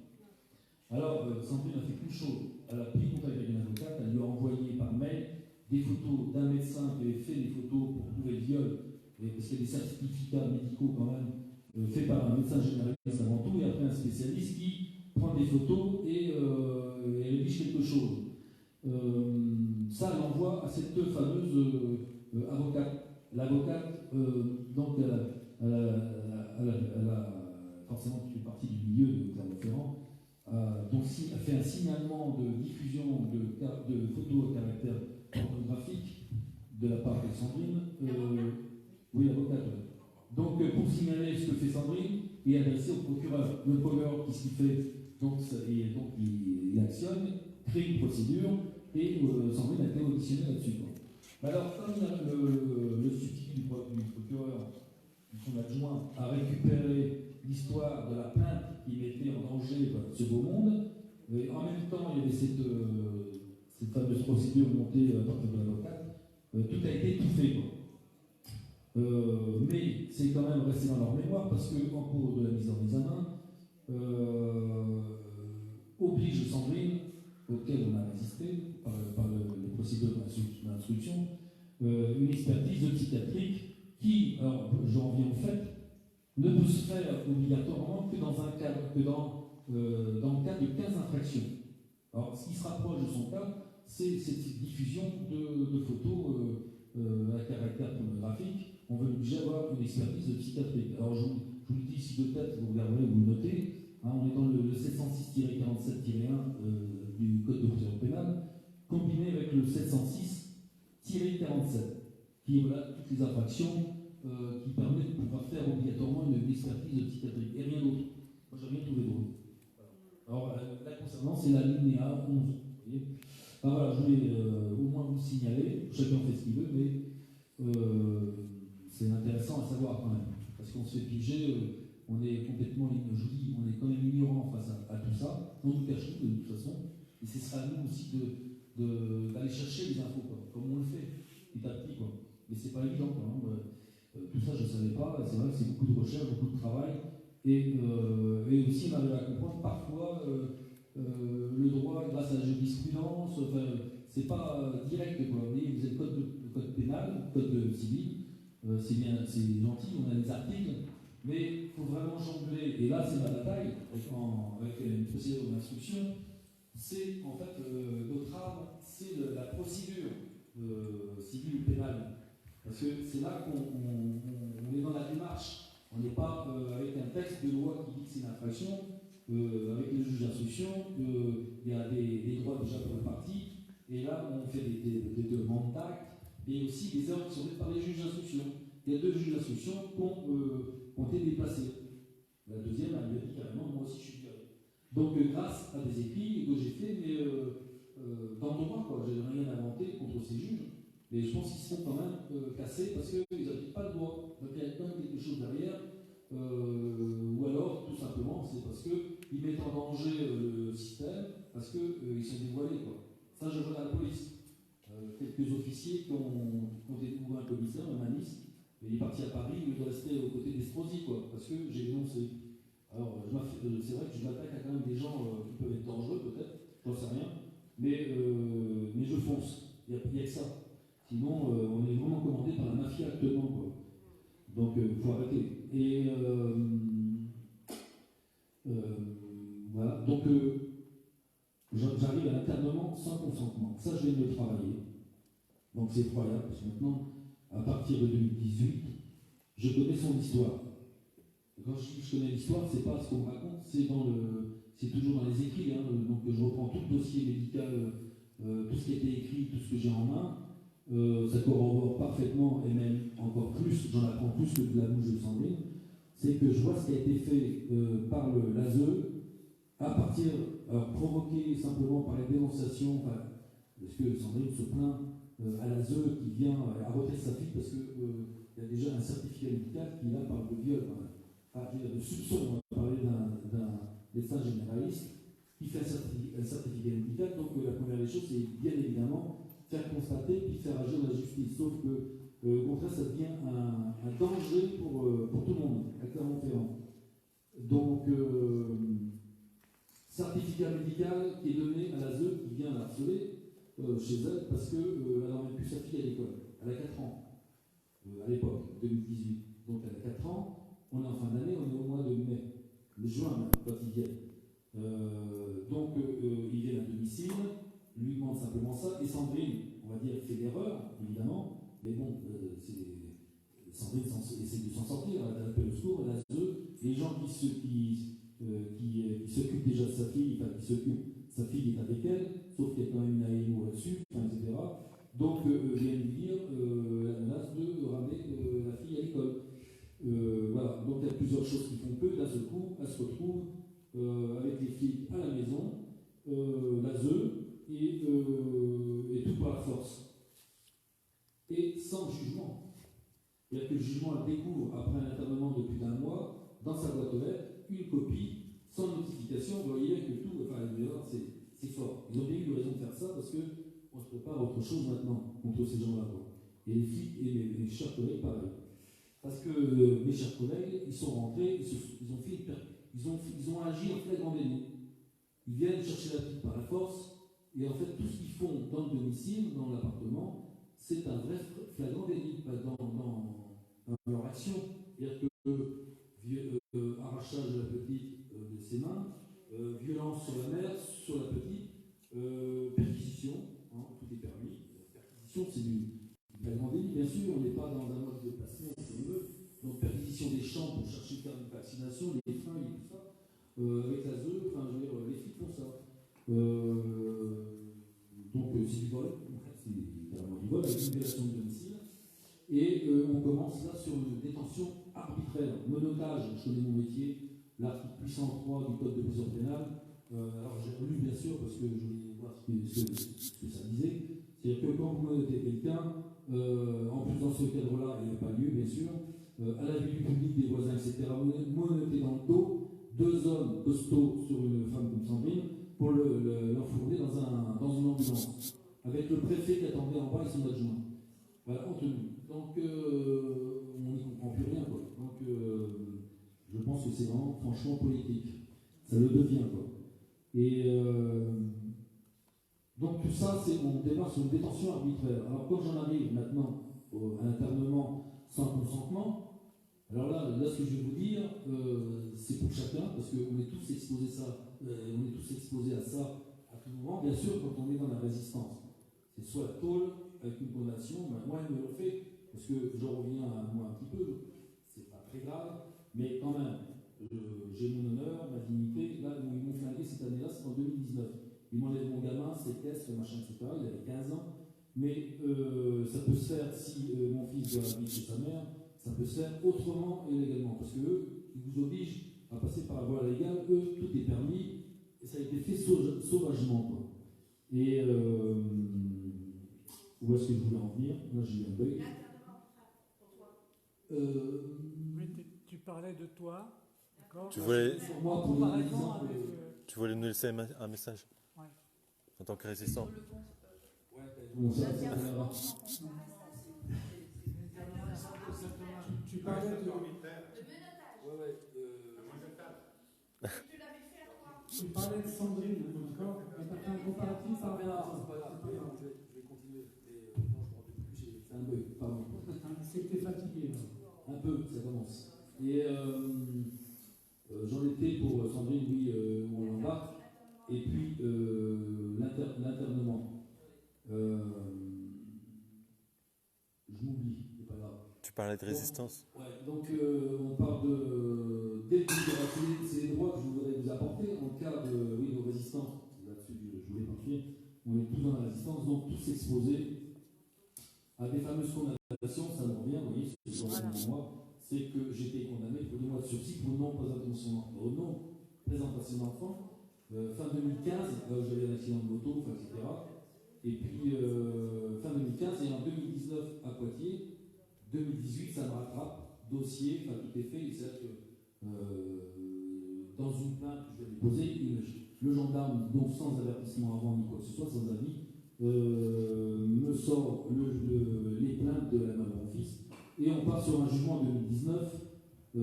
Alors, Sandrine a fait coup chaud. Elle a pris contact avec une avocate, elle lui a envoyé par mail des photos d'un médecin qui avait fait des photos pour prouver le viol, parce qu'il y a des certificats médicaux quand même, faits par un médecin généraliste avant tout, et après un spécialiste qui prend des photos et rédige quelque chose. Ça, elle envoie à cette fameuse avocate. L'avocate, donc, elle a forcément fait partie du milieu de Clermont-Ferrand, donc elle fait un signalement de diffusion de photos à caractère pornographique de la part de Sandrine. Oui, l'avocate. Donc, pour signaler ce que fait Sandrine, il est adressé au procureur. Le procureur, qu'est-ce qu'il fait? Donc il actionne, crée une procédure, et Sandrine a été auditionnée là-dessus. Alors, comme le substitut du procureur, son adjoint, a récupéré l'histoire de la plainte qui mettait en danger ce beau monde, et en même temps, il y avait cette fameuse procédure montée à partir de l'avocate, tout a été étouffé. Mais c'est quand même resté dans leur mémoire, parce qu'en cours de la mise en examen, oblige Sandrine, auquel on a résisté par les procédures d'instruction, une expertise psychiatrique qui, alors j'en viens au fait, ne peut se faire obligatoirement que dans le cas de 15 infractions. Alors ce qui se rapproche de son cas, c'est cette diffusion de photos à caractère pornographique. On veut l'obliger à avoir une expertise psychiatrique. Alors je vous le dis ici de tête, vous regarderez, vous le notez. On est dans le 706-47-1 du Code de procédure pénale, combiné avec le 706-47, qui est toutes les infractions qui permettent de pouvoir faire obligatoirement une expertise psychiatrique, et rien d'autre. Moi, j'ai rien trouvé d'autre. Alors, là concernant, c'est la linéa 11. Vous voyez, voilà, je voulais au moins vous signaler, chacun fait ce qu'il veut, mais c'est intéressant à savoir quand même, parce qu'on se fait piéger. On est complètement, je vous dis, on est quand même ignorant face à tout ça. On nous cache tout de toute façon. Et ce sera à nous aussi d'aller chercher les infos, comme on le fait, petit à petit. Mais c'est pas évident quand même. Tout ça, je ne savais pas. C'est vrai que c'est beaucoup de recherche, beaucoup de travail. Et aussi, on arrive à comprendre parfois le droit grâce à la jurisprudence. Enfin, c'est pas direct. Vous voyez, vous avez le code pénal, le code civil. C'est bien, c'est gentil, on a des articles. Mais il faut vraiment jongler, et là c'est ma bataille avec une procédure d'instruction, c'est en fait notre arme, c'est la procédure civile ou pénale. Parce que c'est là qu'on est dans la démarche. On n'est pas avec un texte de loi qui dit que c'est une infraction, avec le juge d'instruction, il y a des droits déjà pour le parti, et là on fait des demandes d'actes, et aussi des heures qui sont faites par les juges d'instruction. Il y a 2 juges d'instruction qui ont été déplacés. La deuxième, elle lui a dit carrément, moi aussi je suis viré. Donc grâce à des écrits que j'ai faits, mais dans le droit, quoi, j'ai rien inventé contre ces juges, mais je pense qu'ils se font quand même casser parce qu'ils n'appliquent pas le droit. Donc il y a quand même quelque chose derrière, ou alors tout simplement c'est parce qu'ils mettent en danger le système, parce qu'ils sont dévoilés, quoi. Ça, je vois à la police. Quelques officiers qui ont découvert un commissaire, un maniste, et il est parti à Paris, il doit rester aux côtés d'Estrosi, quoi, parce que j'ai dénoncé. Alors, c'est vrai que je m'attaque à quand même des gens qui peuvent être dangereux, peut-être, j'en sais rien, mais je fonce. Il n'y a que ça. Sinon, on est vraiment commandé par la mafia actuellement, quoi. Donc, il faut arrêter. Et voilà. Donc, j'arrive à l'internement sans consentement. Ça, je viens de le travailler. Donc, c'est effroyable, parce que maintenant, à partir de 2018, je connais son histoire. Quand je dis que je connais l'histoire, c'est pas ce qu'on me raconte, c'est toujours dans les écrits. Hein. Donc, je reprends tout le dossier médical, tout ce qui a été écrit, tout ce que j'ai en main. Ça corrobore parfaitement, et même encore plus, j'en apprends plus que de la bouche de Sandrine, c'est que je vois ce qui a été fait par l'ASE, à partir, provoqué simplement par les dénonciations, parce que Sandrine se plaint à l'ASE qui vient arrêter sa fille parce qu'il y a déjà un certificat médical qui là parle de viol, de soupçon, on va parler d'un médecin généraliste qui fait un certificat médical. Donc la première des choses, c'est bien évidemment faire constater puis faire agir la justice. Sauf que, au contraire, ça devient un danger pour tout le monde, à Clermont-Ferrand. Donc, certificat médical qui est donné à l'ASE qui vient la harceler chez elle parce qu'elle n'emmène plus sa fille à l'école. Elle a 4 ans, à l'époque, 2018. Donc elle a 4 ans, on est en fin d'année, on est au mois de mai, le juin même, quand ils viennent. Donc ils viennent à domicile, lui demande simplement ça, et Sandrine, on va dire, fait l'erreur, évidemment, mais bon, Sandrine essaie de s'en sortir, elle appelle au secours, elle a les gens qui s'occupent déjà de sa fille, sa fille est avec elle, sauf qu'il y a quand même une AEMO là-dessus, etc. Donc, vient lui dire, elle menace de ramener la fille à l'école. Voilà, donc il y a plusieurs choses qui font que, d'un seul coup, elle se retrouve avec les filles à la maison, l'ASE, et tout par la force. Et sans jugement. C'est-à-dire que le jugement, elle découvre, après un internement de plus d'1 mois, dans sa boîte aux lettres, une copie, sans notification. Vous voyez que tout, c'est fort. Ils ont bien eu raison de faire ça parce qu'on se prépare à autre chose maintenant contre ces gens-là. Et les filles et mes chers collègues, pareil. Parce que mes chers collègues, ils sont rentrés, ils ont agi en flagrant délit. Ils viennent chercher la petite par la force, et en fait, tout ce qu'ils font dans le domicile, dans l'appartement, c'est un vrai flagrant délit dans leur action. C'est-à-dire que arrachage de la petite de ses mains, violence sur la mère, sur la petite, perquisition, hein, tout est permis. Perquisition, c'est du flagrant délit, bien sûr, on n'est pas dans un mode de placement, si on veut. Donc, perquisition des champs pour chercher de faire une vaccination, les fringues et tout ça. Avec la ZEU, enfin, je veux dire, les filles font ça. Donc, c'est du vol, c'est carrément du vol, avec une violation de domicile. Et on commence là sur une détention arbitraire, monotage, je connais mon métier, l'article 803 du Code de procédure pénale. Alors, j'ai relu, bien sûr, parce que je voulais voir ce que ça disait. C'est-à-dire que quand vous menotez quelqu'un, en plus dans ce cadre-là, il n'y a pas lieu, bien sûr, à la vue du public, des voisins, etc., menotez dans le dos 2 hommes costauds sur une femme comme Sandrine pour l'enfourner dans une ambulance, avec le préfet qui attendait en bas et son adjoint. Voilà, en tenue. Donc, on n'y comprend plus rien, quoi. Donc, je pense que c'est vraiment, franchement, politique. Ça le devient, quoi. Et donc, tout ça, on démarre sur une détention arbitraire. Alors, quand j'en arrive maintenant à l'internement sans consentement, alors là, ce que je vais vous dire, c'est pour chacun, parce qu'on est tous exposés à ça à tout moment, bien sûr, quand on est dans la résistance. C'est soit la tôle, avec une condamnation, moi, ils me l'ont fait, parce que j'en reviens à moi un petit peu, c'est pas très grave, mais quand même, j'ai mon honneur, ma dignité, là, cette année-là, c'est en 2019. Il m'enlève mon gamin, ses tests, machin, etc. Il avait 15 ans. Mais ça peut se faire si mon fils doit habiter chez sa mère, ça peut se faire autrement et légalement. Parce qu'eux, ils vous obligent à passer par la voie légale. Eux, tout est permis. Et ça a été fait sauvagement, quoi. Et où est-ce que je voulais en venir? Là, j'ai eu un bug. Oui, tu parlais de toi, d'accord? Tu voulais, Pour moi, pour Comparaison les exemples, avec, tu voulais nous laisser un message Ouais. en tant que résistant. bon, ça viendra. tu parlais de... Tu parlais de Sandrine, d'accord? Et tu as fait un comparatif par rapport à ça. Je vais continuer. Non, je ne me rappelle plus. C'est un bug, pardon. C'est que tu es fatigué. Un peu, ça commence. Et j'en étais pour Sandrine, oui, où on l'embarque. Et puis l'internement. Je m'oublie, c'est pas grave. Tu parlais de résistance. Donc on parle dès le début, c'est les droits que je voudrais vous apporter en cas de résistance. Là-dessus, je voulais partir. On est tous dans la résistance, donc tous exposés à des fameuses condamnations. Ça me revient, vous voyez, ce que je moi, c'est que j'ai été condamné pour 2 mois de sursis pour non-présentation d'enfant. Fin 2015, là où j'avais un accident de moto, etc. Et puis fin 2015 et en 2019 à Poitiers. 2018, ça me rattrape, dossier, enfin tout est fait, c'est-à-dire que dans une plainte que je vais déposer, le gendarme, donc sans avertissement avant ni quoi que ce soit, sans avis, me sort les plaintes de la main de mon fils, et on part sur un jugement en 2019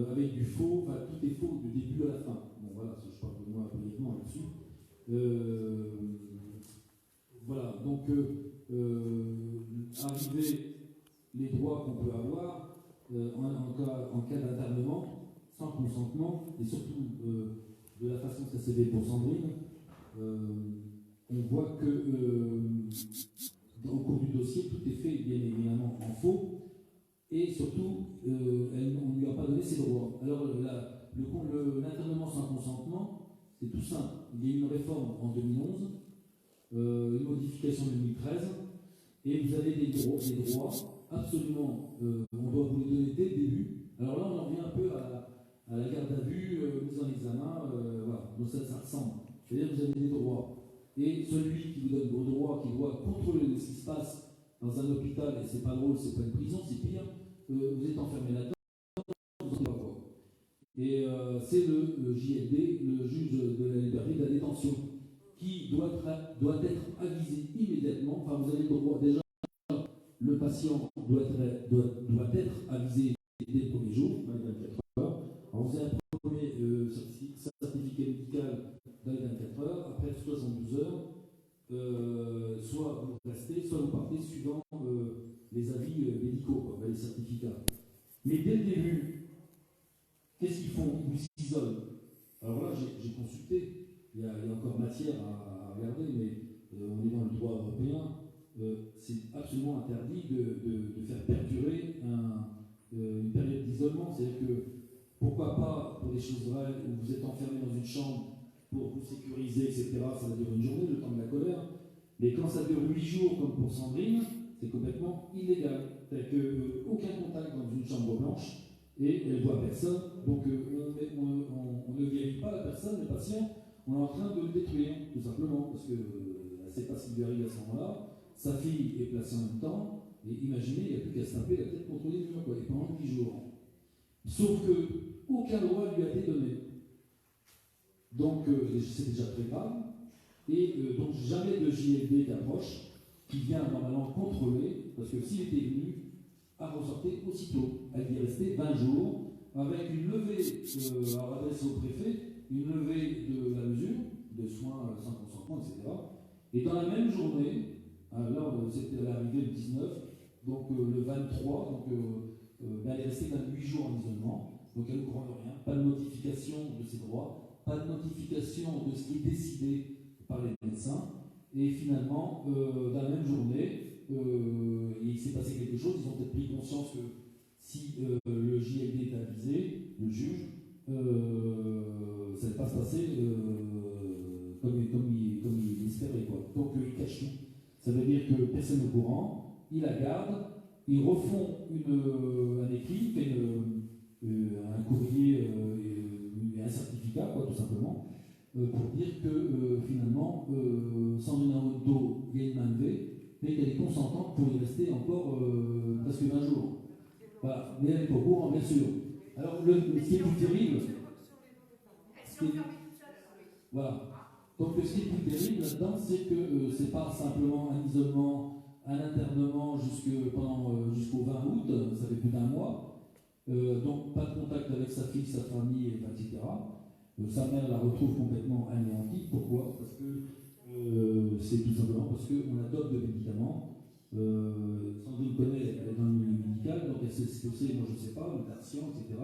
avec du faux, enfin tout est faux du début à la fin. Bon voilà, je parle de moi brièvement là-dessus. Voilà, donc arriver les droits qu'on peut avoir en cas d'internement, sans consentement, et surtout de la façon que ça s'est fait pour Sandrine, on voit que au cours du dossier, tout est fait bien évidemment en faux, et surtout, on ne lui a pas donné ses droits. Alors l'internement sans consentement, c'est tout simple. Il y a eu une réforme en 2011, une modification en 2013, et vous avez des droits absolument, on doit vous les donner dès le début. Alors là, on en revient un peu à la garde à vue, mise en examen, voilà. Donc ça ressemble. C'est-à-dire que vous avez des droits. Et celui qui vous donne vos droits, qui doit contrôler ce qui se passe dans un hôpital, et c'est pas drôle, c'est pas une prison, c'est pire, vous êtes enfermé là-dedans, vous ne savez pas quoi. Et c'est le JLD, le juge de la liberté de la détention, qui doit être avisé immédiatement. Enfin, vous avez le droit déjà. Le patient doit être avisé dès le premier jour, dans les 24 heures. Alors vous avez un premier certificat médical dans les 24 heures, après 72 heures, soit vous restez, soit vous partez suivant les avis médicaux, les certificats. Mais dès le début, qu'est-ce qu'ils font? Ils vous isolent. Alors là, j'ai consulté, il y a encore matière à regarder, mais on est dans le droit européen. C'est absolument interdit de faire perdurer une période d'isolement. C'est-à-dire que, pourquoi pas, pour des choses vraies, où vous êtes enfermé dans une chambre pour vous sécuriser, etc., ça va durer une journée, le temps de la colère. Mais quand ça dure 8 jours, comme pour Sandrine, c'est complètement illégal. C'est-à-dire qu'aucun contact dans une chambre blanche, et elle ne voit personne. Donc on ne vérifie pas la personne, le patient, on est en train de le détruire, tout simplement, parce qu'elle ne sait pas ce qui lui arrive à ce moment-là. Sa fille est placée en même temps, et imaginez, il n'y a plus qu'à se taper la tête contre les murs, et pendant 8 jours. Sauf que aucun droit lui a été donné. Donc c'est déjà très grave, et donc jamais de JLD qui approche, qui vient normalement contrôler, parce que s'il était venu, à ressortir aussitôt. Elle y est restée 20 jours, avec une levée, alors adressée au préfet, une levée de la mesure, de soins sans consentement, etc. Et dans la même journée, là, c'était l'arrivée le 19, donc le 23, donc elle est restée 28 jours en isolement, donc elle ne comprend rien, pas de notification de ses droits, pas de notification de ce qui est décidé par les médecins, et finalement, dans la même journée, il s'est passé quelque chose, ils ont peut-être pris conscience que si le JLD est avisé, le juge, ça ne va pas se passer comme il espérait, quoi. Donc il cache tout. Ça veut dire que personne n'est au courant, il la garde, ils refont un écrit, un courrier, un certificat, quoi, tout simplement, pour dire que finalement, Sandrine Amondo vient de m'enlever, mais qu'elle est consentante pour y rester encore presque 20 jours. Voilà. Mais elle n'est pas au courant, bien sûr. Alors, ce qui est plus terrible, voilà. Donc, ce qui est plus terrible là-dedans, c'est que c'est pas simplement un isolement, un internement jusqu'au 20 août, ça fait plus d'un mois. Donc, pas de contact avec sa fille, sa famille, etc. Sa mère la retrouve complètement anéantie. Pourquoi? Parce que c'est tout simplement parce qu'on adopte de médicaments. Sandrine connaît, elle est dans le milieu médical, donc elle sait ce que c'est, moi je ne sais pas, une version, etc.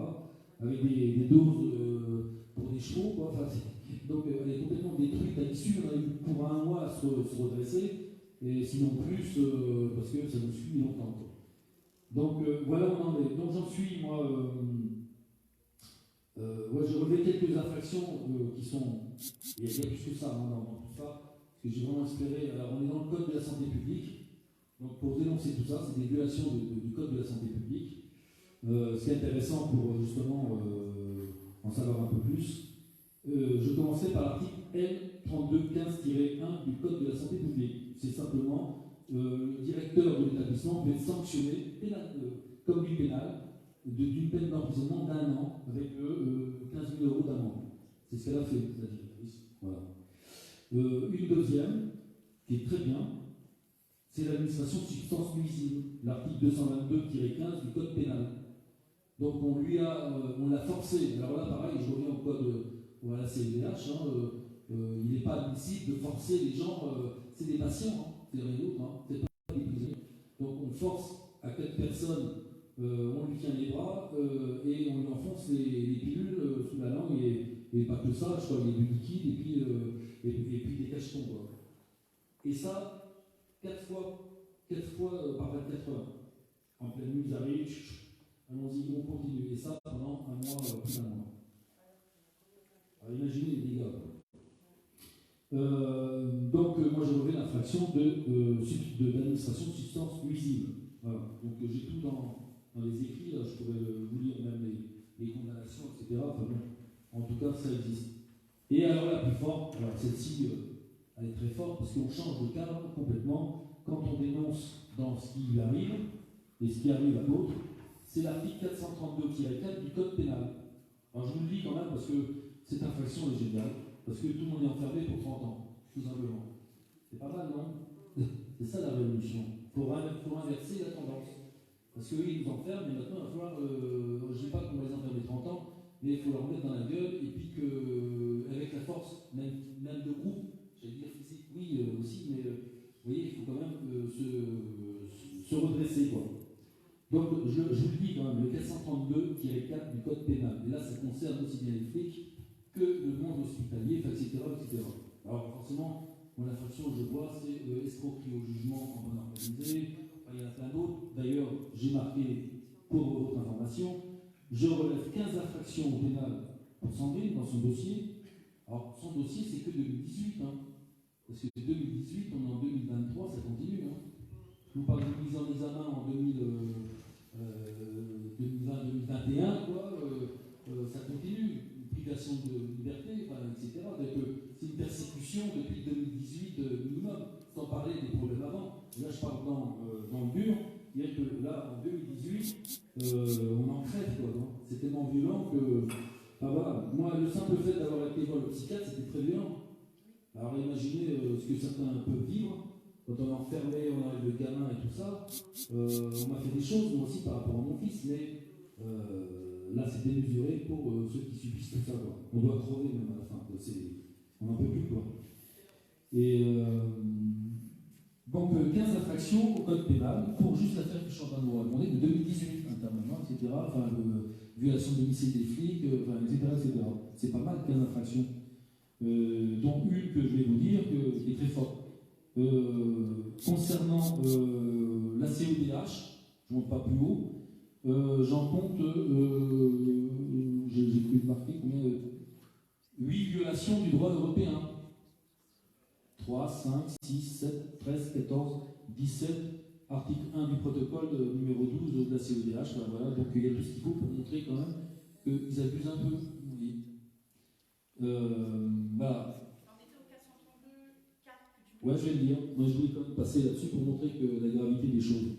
Avec des doses pour des chevaux, quoi. Enfin, donc elle est complètement détruite à l'issue. On a eu pour un mois à se redresser, et sinon plus, parce que ça nous suit longtemps, quoi. Donc voilà où on en est. Donc j'en suis, moi, j'ai relevé quelques infractions qui sont. Il y a plus que ça dans tout ça, parce que j'ai vraiment espéré. Alors on est dans le code de la santé publique. Donc pour dénoncer tout ça, c'est des violations du code de la santé publique. Ce qui est intéressant pour justement en savoir un peu plus, je commençais par l'article L3215-1 du code de la santé publique. C'est simplement le directeur de l'établissement peut être sanctionné comme du pénal d'une peine d'emprisonnement d'1 an avec 15 000 € d'amende. C'est ce qu'elle a fait, la directrice. Voilà. Une deuxième, qui est très bien, c'est l'administration de substances nuisibles, l'article 222-15 du code pénal. Donc on l'a forcé. Alors là, pareil, je reviens au code, à la CEDH, il n'est pas admissible de forcer les gens, c'est des patients, c'est rien d'autre, c'est pas des prisonniers. Donc on force à 4 personnes, on lui tient les bras et on lui enfonce les pilules sous la langue et pas que ça, je crois, il y a du liquide et puis des cachetons, quoi. Et ça, 4 fois par 24 heures. En pleine nuit, ils arrivent, allons-y, on continue. Et ça pendant un mois, plus d'un mois. Alors imaginez les dégâts. Donc, moi j'ai relevé l'infraction d'administration de substances nuisibles. Voilà. Donc, j'ai tout dans les écrits, là, je pourrais vous lire même les condamnations, etc. Enfin, bon, en tout cas, ça existe. Et alors, la plus forte, alors celle-ci, elle est très forte parce qu'on change de cadre complètement quand on dénonce dans ce qui lui arrive et ce qui arrive à l'autre. C'est l'article 432-4 du code pénal. Alors je vous le lis quand même parce que cette infraction est géniale, parce que tout le monde est enfermé pour 30 ans, tout simplement. C'est pas mal, non? C'est ça la révolution. Il faut inverser la tendance. Parce qu'eux, ils nous enferment, mais maintenant, il va falloir. Je ne dis pas qu'on va les enfermer 30 ans, mais il faut leur mettre dans la gueule, et puis qu'avec la force, même de groupe, j'allais dire physique, oui, aussi, mais vous voyez, il faut quand même se redresser, quoi. Donc, je vous le dis quand même, le 432-4 du code pénal. Et là, ça concerne aussi bien les flics que le monde hospitalier, etc., etc. Alors, forcément, mon infraction que je vois, c'est escroquerie au jugement en bonne organisée. Enfin, il y en a plein d'autres. D'ailleurs, j'ai marqué, pour votre information, je relève 15 infractions pénales pour Sandrine dans son dossier. Alors, son dossier, c'est que 2018, hein. Parce que 2018, on est en 2023, ça continue, hein. Je vous parle de mise en examen en 2020-2021, quoi, ça continue, une privation de liberté, enfin, etc. Donc, c'est une persécution depuis 2018 minimum, sans parler des problèmes avant. Et là, je parle dans le dur, il y a que là, en 2018, on en crève, quoi. C'est tellement violent que. Enfin, voilà. Moi, le simple fait d'avoir été voir le psychiatre, c'était très violent. Alors, imaginez ce que certains peuvent vivre. Quand on est enfermé, on arrive le gamin et tout ça, on m'a fait des choses, moi aussi, par rapport à mon fils, mais là, c'est démesuré pour ceux qui subissent tout ça, quoi. On doit crever même à la fin, quoi. On n'en peut plus, quoi. Et donc, 15 infractions au code pénal pour juste l'affaire que je suis en train de vous raconter, de 2018, internement, etc., enfin, violation de domicile des flics, etc. C'est pas mal, 15 infractions. Dont une que je vais vous dire, qui est très forte. Concernant la CEDH, je ne monte pas plus haut, j'en compte, j'ai pu marquer combien 8 violations du droit européen. 3, 5, 6, 7, 13, 14, 17, article 1 du protocole numéro 12 de la CEDH. Voilà, donc il y a tout ce qu'il faut pour montrer quand même qu'ils abusent un peu. Oui. Voilà. Ouais, je vais le dire. Moi, je voulais quand même passer là-dessus pour montrer que la gravité des choses.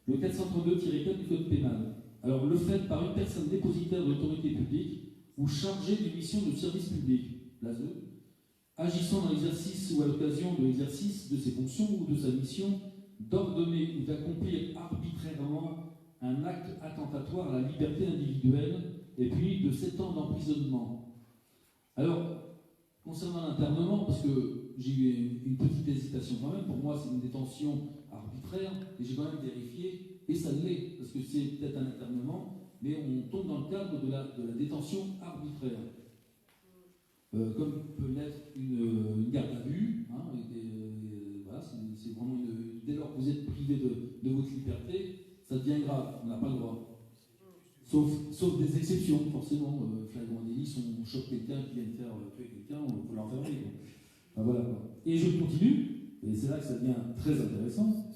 Le 432-4 du Code pénal. Alors, le fait par une personne dépositaire de l'autorité publique ou chargée d'une mission de service public, l'ASE, agissant dans l'exercice ou à l'occasion de l'exercice de ses fonctions ou de sa mission, d'ordonner ou d'accomplir arbitrairement un acte attentatoire à la liberté individuelle et puni de 7 ans d'emprisonnement. Alors, concernant l'internement, parce que j'ai eu une petite hésitation quand même, pour moi c'est une détention arbitraire, et j'ai quand même vérifié, et ça l'est, parce que c'est peut-être un internement, mais on tombe dans le cadre de la détention arbitraire. Comme peut l'être une garde à vue, hein, voilà, c'est vraiment dès lors que vous êtes privé de votre liberté, ça devient grave, on n'a pas le droit. Sauf des exceptions, forcément, flagrant délit, si on chope quelqu'un qui vient de faire tuer quelqu'un, on peut l'enfermer. Enfin, voilà. Et je continue, et c'est là que ça devient très intéressant,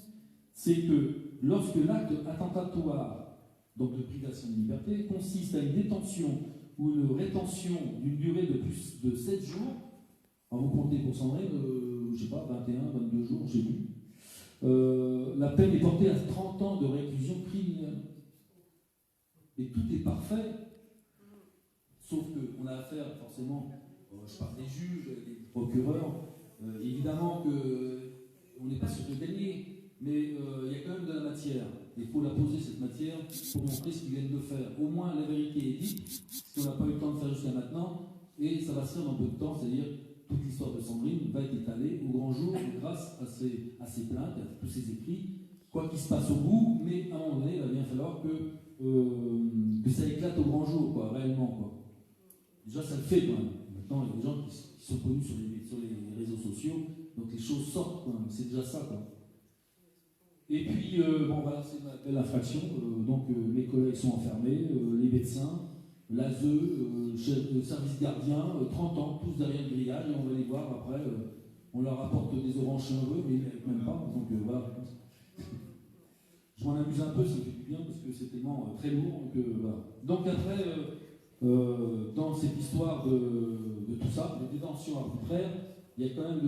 c'est que lorsque l'acte attentatoire, donc de privation de liberté, consiste à une détention ou une rétention d'une durée de plus de 7 jours, alors vous comptez pour Sandrine, je ne sais pas, 21, 22 jours, je ne sais plus, la peine est portée à 30 ans de réclusion criminelle. Et tout est parfait, sauf qu'on a affaire forcément, je parle des juges, des procureurs, évidemment qu'on n'est pas sûr de gagner, mais il y a quand même de la matière. Il faut la poser, cette matière, pour montrer ce qu'ils viennent de faire. Au moins, la vérité est dite, ce qu'on n'a pas eu le temps de faire jusqu'à maintenant, et ça va se faire dans peu de temps, c'est-à-dire toute l'histoire de Sandrine va être étalée au grand jour grâce à ses plaintes, à tous ses écrits, quoi qu'il se passe au bout, mais à un moment donné, il va bien falloir que ça éclate au grand jour, quoi, réellement. Quoi. Déjà, ça le fait quand même. Maintenant, il y a des gens qui sont connus sur les réseaux sociaux, donc les choses sortent quand même, c'est déjà ça. Quoi. Et puis, bon voilà, c'est ma belle infraction. Donc, mes collègues sont enfermés, les médecins, l'ASE, le service gardien, 30 ans, tous derrière le grillage, et on va les voir après. On leur apporte des oranges cheveux, mais ils ne méritent même pas. Donc, voilà. Je m'en amuse un peu, ça me fait du bien, parce que c'est tellement très lourd. Voilà. Donc, après, dans cette histoire de tout ça, de détention arbitraire, il y a quand même,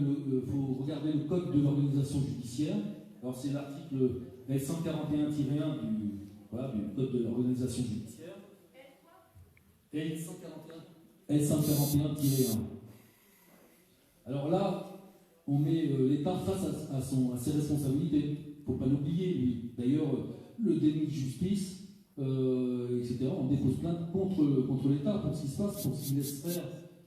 faut regarder le code de l'organisation judiciaire. Alors c'est l'article L141-1 du code de l'organisation judiciaire. L141-1. Alors là, on met l'État face à ses responsabilités. Il ne faut pas l'oublier, lui. D'ailleurs, le déni de justice, etc., on dépose plainte contre l'État pour ce qui se passe, pour ce qu'il laisse faire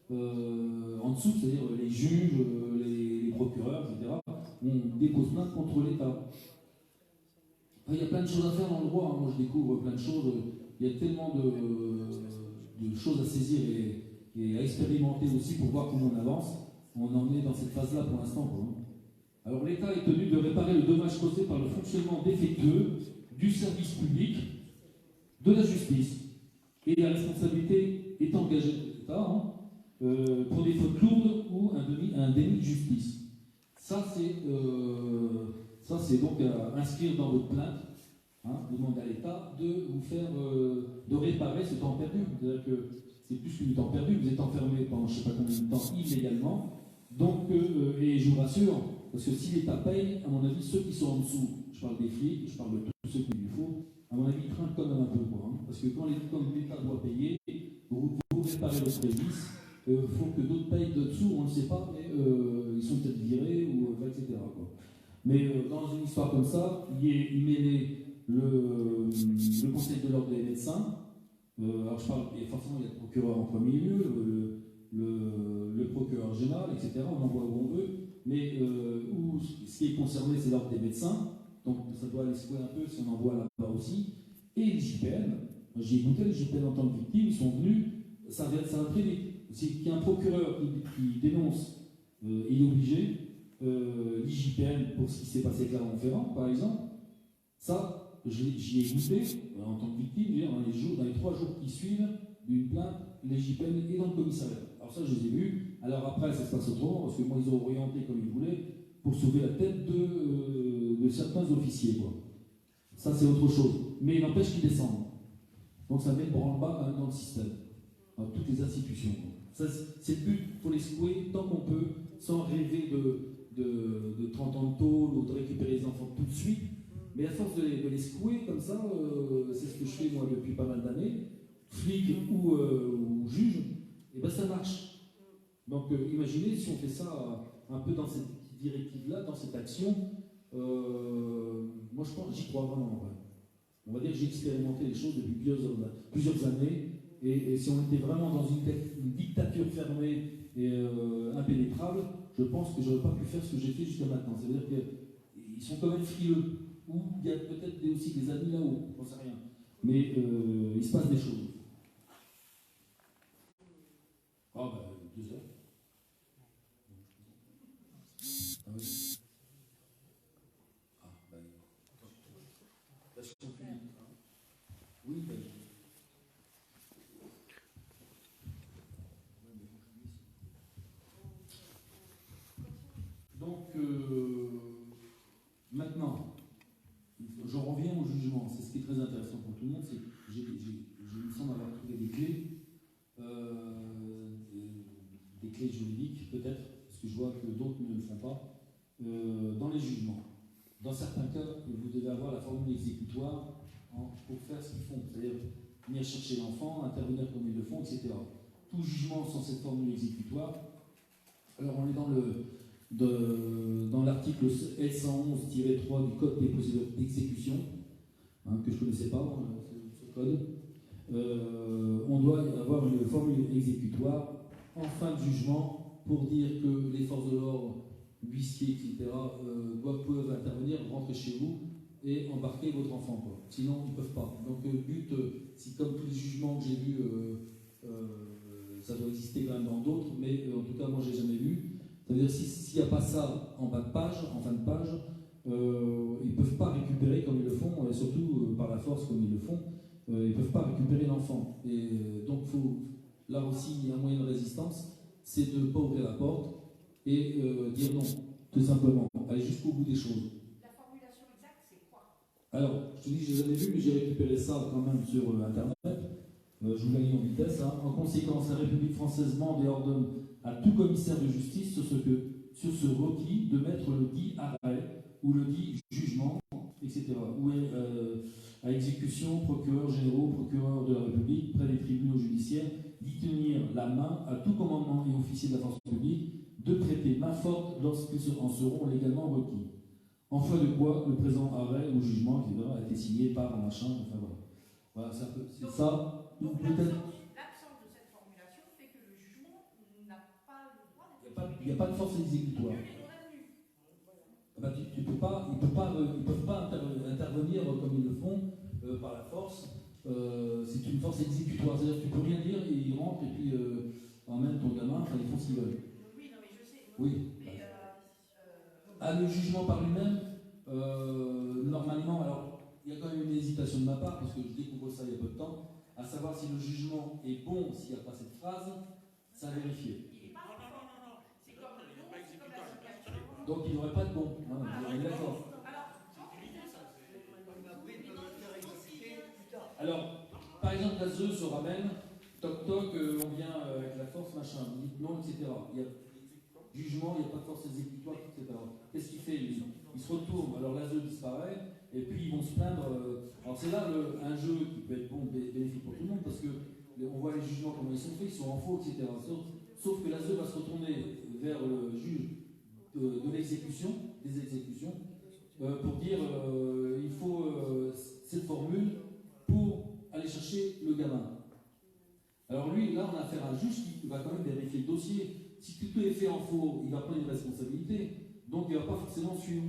en dessous, c'est-à-dire les juges, les procureurs, etc. On dépose plainte contre l'État. Enfin, il y a plein de choses à faire dans le droit. Hein. Moi, je découvre plein de choses. Il y a tellement de choses à saisir et à expérimenter aussi pour voir comment on avance. On en est dans cette phase-là pour l'instant. Quoi. Alors, l'État est tenu de réparer le dommage causé par le fonctionnement défectueux du service public, de la justice. Et la responsabilité est engagée de l'État pour des fautes lourdes ou un déni de justice. Ça, c'est donc à inscrire dans votre plainte, demander à l'État de vous faire, de réparer ce temps perdu. C'est-à-dire que c'est plus que du temps perdu, vous êtes enfermé pendant je ne sais pas combien de temps illégalement. Donc, et je vous rassure, parce que si l'État paye, à mon avis, ceux qui sont en dessous, je parle des flics, je parle de tous ceux qu'il lui faut, à mon avis, ils trinquent quand même un peu. Quoi, parce que quand l'État doit payer, vous réparez le préjudice. Il faut que d'autres payent de dessous, on ne le sait pas, mais ils sont peut-être virés, etc. Quoi. Mais dans une histoire comme ça, il est mêlé le Conseil de l'ordre des médecins. Alors je parle, et forcément il y a le procureur en premier lieu, le procureur général, etc. On envoie où on veut, mais ce qui est concerné, c'est l'ordre des médecins. Donc ça doit aller secouer un peu si on envoie là-bas aussi. Et les JPN, j'ai écouté les JPN en tant que victime, ils sont venus, ça va très vite. S'il y a un procureur qui dénonce, il est obligé, l'IJPN pour ce qui s'est passé avec Clermont-Ferrand, par exemple, ça, j'y ai goûté en tant que victime, dans les 3 jours qui suivent d'une plainte, l'IJPN est dans le commissariat. Alors ça, je les ai vus. Alors après, ça se passe autrement, parce que moi, ils ont orienté comme ils voulaient. pour sauver la tête de certains officiers, quoi. Ça, c'est autre chose. Mais il n'empêche qu'ils descendent. Donc ça met le branle-bas quand même dans le système, dans toutes les institutions. Ça, c'est le but, il faut les secouer tant qu'on peut, sans rêver de 30 ans de tôle ou de récupérer les enfants tout de suite. Mais à force de les secouer comme ça, c'est ce que je fais moi depuis pas mal d'années, flic ou juge, et ben ça marche. Donc imaginez si on fait ça un peu dans cette directive-là, dans cette action, moi je pense, j'y crois vraiment en vrai. On va dire que j'ai expérimenté les choses depuis plusieurs années, et si on était vraiment dans une dictature fermée et impénétrable, je pense que j'aurais pas pu faire ce que j'ai fait jusqu'à maintenant. C'est-à-dire qu'ils sont quand même frileux, ou il y a peut-être aussi des amis là-haut, j'en sais rien. Mais il se passe des choses. Ah ben, 2 heures. Ah oui. Ah ben, la question publique. Oui, ben. Donc, maintenant, j'en reviens au jugement. C'est ce qui est très intéressant pour tout le monde. C'est que il me semble avoir trouvé des clés, des clés juridiques peut-être, parce que je vois que d'autres ne le font pas, dans les jugements. Dans certains cas, vous devez avoir la formule exécutoire pour faire ce qu'ils font, c'est-à-dire venir chercher l'enfant, intervenir comme ils le font, etc. Tout jugement sans cette formule exécutoire. Alors on est dans l'article L111-3 du Code des procédures d'exécution, que je ne connaissais pas, ce code. On doit avoir une formule exécutoire en fin de jugement pour dire que les forces de l'ordre, huissiers, etc., peuvent intervenir, rentrer chez vous et embarquer votre enfant, quoi. Sinon, ils ne peuvent pas. Donc, le but, si comme tous les jugements que j'ai vus, ça doit exister quand même dans d'autres, mais en tout cas, moi, je n'ai jamais vu. C'est-à-dire, s'il n'y a pas ça en bas de page, en fin de page, ils ne peuvent pas récupérer comme ils le font, et surtout par la force comme ils le font, ils ne peuvent pas récupérer l'enfant. Et donc, là aussi, il y a un moyen de résistance, c'est de ne pas ouvrir la porte et dire non, tout simplement, aller jusqu'au bout des choses. La formulation exacte, c'est quoi? Alors, je te dis, je n'ai jamais vu, mais j'ai récupéré ça quand même sur Internet. Je vous la lis en vitesse. En conséquence, la République française demande et ordonne à tout commissaire de justice sur ce requis de mettre le dit arrêt ou le dit jugement, etc. Ou à exécution, procureurs généraux, procureurs de la République, près des tribunaux judiciaires, d'y tenir la main à tout commandement et officier de la force publique, de prêter main forte lorsqu'ils en seront légalement requis. En foi de quoi, le présent arrêt ou jugement, qui a été signé par machin, enfin voilà. Voilà, c'est ça. Donc l'absence de cette formulation fait que le jugement n'a pas le droit d'être. Il n'y a pas de force exécutoire. Ils ne peuvent pas intervenir comme ils le font par la force. C'est une force exécutoire. C'est-à-dire que tu ne peux rien dire, et ils rentrent et puis emmènent ton gamin, enfin ils font ce qu'ils veulent. Oui, non, mais je sais. Oui. Mais le jugement par lui-même, normalement, alors il y a quand même une hésitation de ma part, parce que je découvre ça il y a peu de temps, à savoir si le jugement est bon, s'il n'y a pas cette phrase, ça a vérifié. il n'est pas non. C'est comme le nom, c'est comme la citation. Donc il n'aurait pas de bon. On est d'accord. Alors, par exemple, la ZEU se ramène, toc toc, on vient avec la force, machin, vous dites non, etc. Il y a jugement, il n'y a pas de force exécutoire, etc. Qu'est-ce qu'il fait lui? Il se retourne, alors la ZEU disparaît, et puis ils vont se plaindre. Alors c'est là un jeu qui peut être bon, bénéfique pour tout le monde, parce que on voit les jugements, comment ils sont faits, ils sont en faux, etc. Sauf que la ZEU va se retourner vers le juge de l'exécution, des exécutions, pour dire il faut cette formule pour aller chercher le gamin. Alors lui, là, on a affaire à un juge qui va quand même vérifier le dossier. Si tout est fait en faux, il va prendre une responsabilité, donc il ne va pas forcément suivre,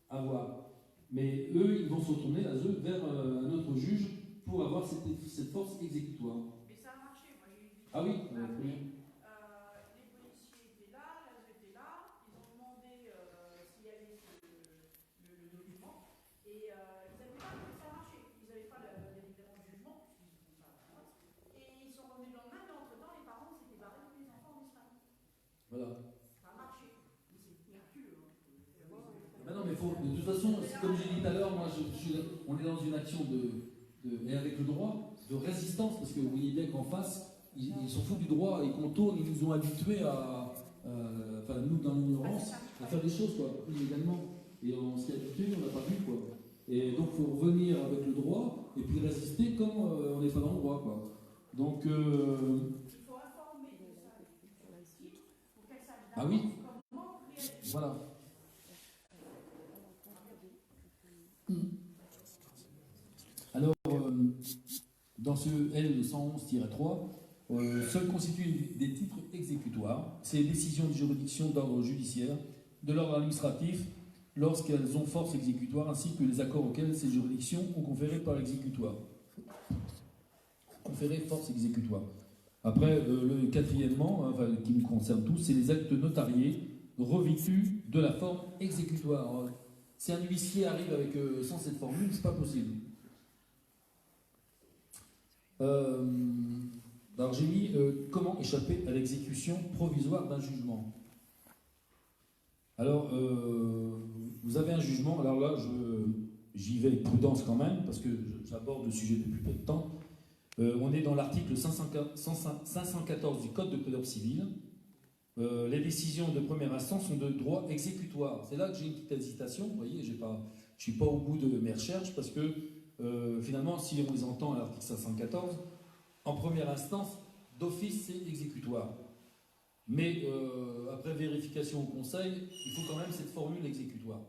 avoir. Mais eux, ils vont se retourner, la ZEU, vers un autre juge pour avoir cette force exécutoire. Mais ça a marché, moi j'ai eu des Ah oui, les policiers étaient là, la ZEU était là, ils ont demandé s'il y avait le document, et ils n'avaient pas ça a marché. Ils n'avaient pas évidemment le jugement, puisqu'ils ne font pas la France, et ils sont revenus le lendemain, mais entre-temps, les parents s'étaient barrés, les enfants ont disparu. voilà. Ça a marché. Mais c'est miraculeux. comme j'ai dit tout à l'heure, moi, on est dans une action et avec le droit, de résistance, parce que vous voyez bien qu'en face, ils s'en foutent du droit, ils contournent, ils nous ont habitués enfin, nous, dans l'ignorance, à faire des choses, quoi, illégalement. Et on s'y est habitué, on n'a pas vu, quoi. Et donc, il faut revenir avec le droit, et puis résister comme on n'est pas dans le droit, quoi. Donc, Il faut informer la victime pour qu'elle sache ah oui, comment réagir. voilà. Alors, dans ce L111-3, seuls constituent des titres exécutoires, ces décisions de juridiction d'ordre judiciaire, de l'ordre administratif, lorsqu'elles ont force exécutoire, ainsi que les accords auxquels ces juridictions ont conféré par l'exécutoire. Conféré force exécutoire. Après, le quatrièmement, enfin, qui nous concerne tous, c'est les actes notariés revêtus de la forme exécutoire. Si un huissier arrive sans cette formule, c'est pas possible. Alors j'ai mis comment échapper à l'exécution provisoire d'un jugement. Alors, vous avez un jugement, alors là, j'y vais avec prudence quand même, parce que j'aborde le sujet depuis peu de temps. On est dans l'article 514 du Code de procédure civile. Les décisions de première instance sont de droit exécutoire. C'est là que j'ai une petite hésitation. Vous voyez, je ne suis pas au bout de mes recherches, parce que finalement, si on les entend à l'article 514, en première instance, d'office, c'est exécutoire. Mais après vérification au Conseil, il faut quand même cette formule exécutoire.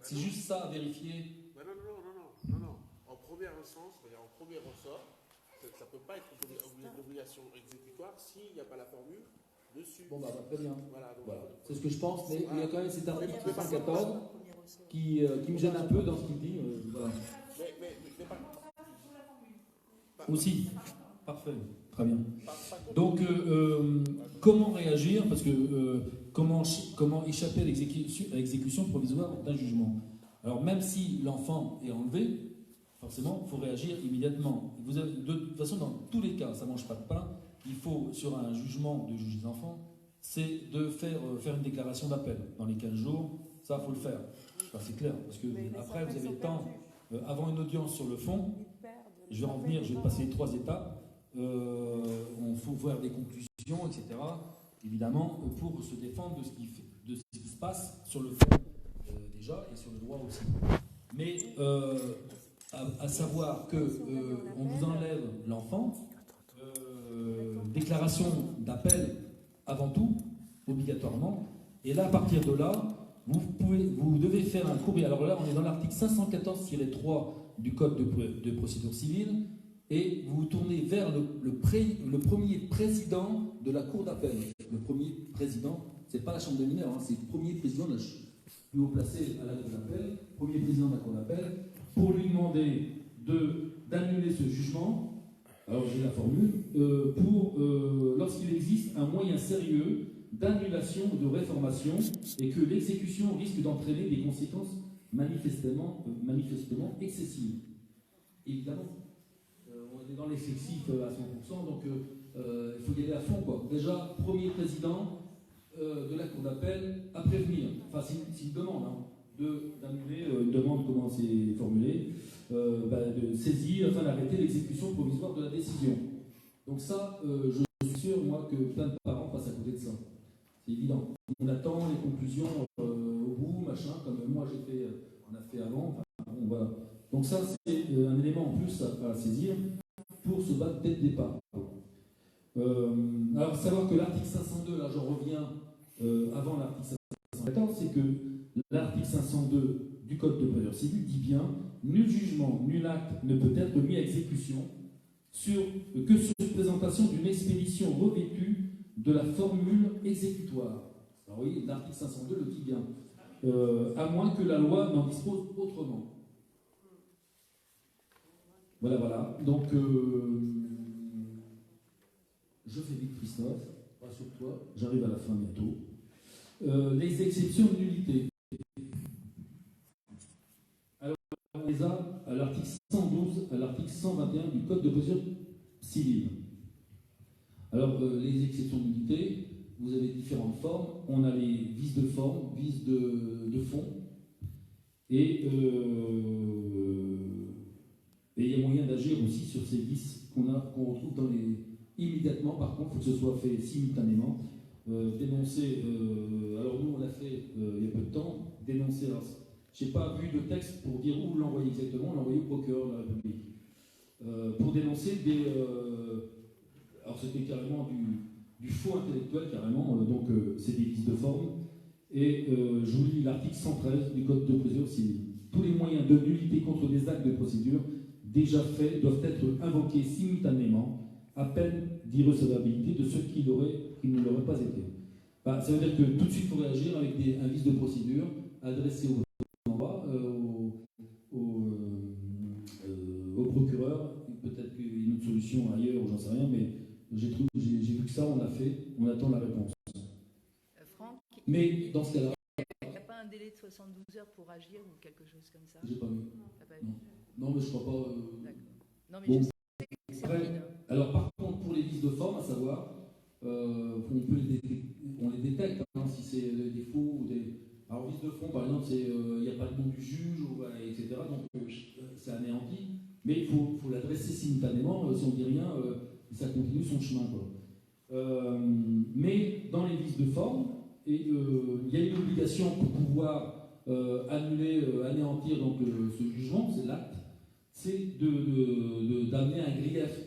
C'est juste ça à vérifier. Non. En première instance, c'est-à-dire en premier ressort, ça ne peut pas être une obligation exécutoire s'il n'y a pas la formule dessus. Bon, bah, très bien. Voilà. C'est ce que je pense, mais il y a quand même cet article 514 qui me gêne un peu dans ce qu'il dit. Voilà. Mais pas Aussi. Parfait. Très bien. Donc, comment réagir? Parce que comment échapper à l'exécution provisoire d'un jugement? Alors, même si l'enfant est enlevé, forcément, il faut réagir immédiatement. De toute façon, dans tous les cas, ça ne mange pas de pain. Il faut, sur un jugement de juge des enfants, c'est de faire une déclaration d'appel. Dans les 15 jours, ça, il faut le faire. Enfin, c'est clair. Parce que après, vous avez le temps, avant une audience sur le fond, je vais en venir, je vais passer les 3 étapes. On faut voir des conclusions, etc. Évidemment, pour se défendre de ce qui se passe sur le fond, déjà, et sur le droit aussi. Mais à savoir que on vous enlève l'enfant, déclaration d'appel avant tout, obligatoirement, et là, à partir de là, vous devez faire un courrier. Alors là, on est dans l'article 514-3 du Code de procédure civile, et vous vous tournez vers le premier président de la cour d'appel. Le premier président, c'est pas la chambre des mineurs, hein, c'est le premier président de la plus haut placé à la cour d'appel, premier président de la cour d'appel, pour lui demander d'annuler ce jugement. Alors j'ai la formule, lorsqu'il existe un moyen sérieux d'annulation ou de réformation et que l'exécution risque d'entraîner des conséquences manifestement excessives. Évidemment, on est dans l'effectif à 100%, donc il faut y aller à fond, quoi. Déjà, premier président de la cour d'appel à prévenir, enfin c'est une demande, hein, d'annuler, une demande, comment c'est formulé, de saisir afin d'arrêter l'exécution provisoire de la décision. Donc ça, je suis sûr, moi, que plein de parents passent à côté de ça. C'est évident. On attend les conclusions au bout, machin, comme moi on a fait avant. Enfin, bon, voilà. Donc ça, c'est un élément en plus à saisir pour se battre dès le départ. Alors, savoir que l'article 502, là, j'en reviens avant l'article 514, c'est que l'article 502 du Code de procédure civile dit bien « Nul jugement, nul acte ne peut être mis à exécution que sur présentation d'une expédition revêtue de la formule exécutoire. » Alors oui, l'article 502 le dit bien. À moins que la loi n'en dispose autrement. Voilà. Donc, je fais vite, Christophe, rassure-toi, j'arrive à la fin bientôt. Les exceptions de nullité. Alors, on les a à l'article 112, à l'article 121 du Code de procédure civile. Alors, les exceptions de nullité, vous avez différentes formes. On a les vices de forme, vices de fond. Et il y a moyen d'agir aussi sur ces vices qu'on retrouve dans les... Immédiatement, par contre, il faut que ce soit fait simultanément. Dénoncer, alors nous on l'a fait il y a peu de temps, dénoncer, alors je n'ai pas vu de texte pour dire où l'envoyer exactement, on l'a envoyé au procureur de la République. Pour dénoncer des... alors c'était carrément du faux intellectuel, carrément, donc c'est des vices de forme. Et je vous lis l'article 113 du Code de procédure civile. Tous les moyens de nullité contre des actes de procédure déjà faits doivent être invoqués simultanément à peine d'irrecevabilité de ceux qui ne l'auraient pas été. Ça veut dire que tout de suite il faut réagir avec un vice de procédure adressé au procureur. Peut-être qu'il y a une autre solution ailleurs, j'en sais rien, mais j'ai vu que ça, on l'a fait, on attend la réponse. Franck, mais dans ce cas-là, il n'y a pas un délai de 72 heures pour agir ou quelque chose comme ça? J'ai pas vu. T'as pas vu? Non, mais je crois pas. D'accord. Non, mais Bon. je sais que c'est rapide. Alors par contre, pour les vices de forme, à savoir, on les détecte hein, si c'est des faux ou des... Alors vices de fond, par exemple, il n'y a pas le nom du juge, etc. Donc c'est anéanti. Mais il faut l'adresser simultanément. Si on ne dit rien, ça continue son chemin. Quoi. Mais dans les vices de forme, il y a une obligation pour pouvoir annuler, anéantir donc, ce jugement, c'est l'acte, c'est d'amener un grief.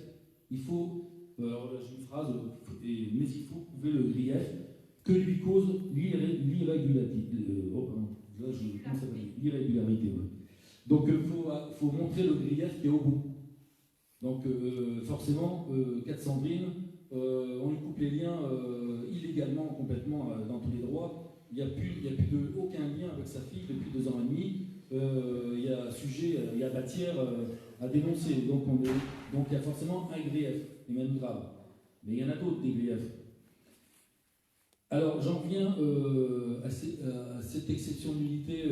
Il faut, alors là j'ai une phrase, mais il faut prouver le grief que lui cause l'irrégularité. L'irrégularité, ouais. Donc il faut montrer le grief qui est au bout. Donc forcément, Sandrine, on lui coupe les liens illégalement, complètement dans tous les droits. Il n'y a plus aucun lien avec sa fille depuis 2 ans et demi. Il y a sujet, il y a matière à dénoncer. Donc il y a forcément un grief, et même grave. Mais il y en a d'autres des griefs. Alors j'en viens à cette exception de nullité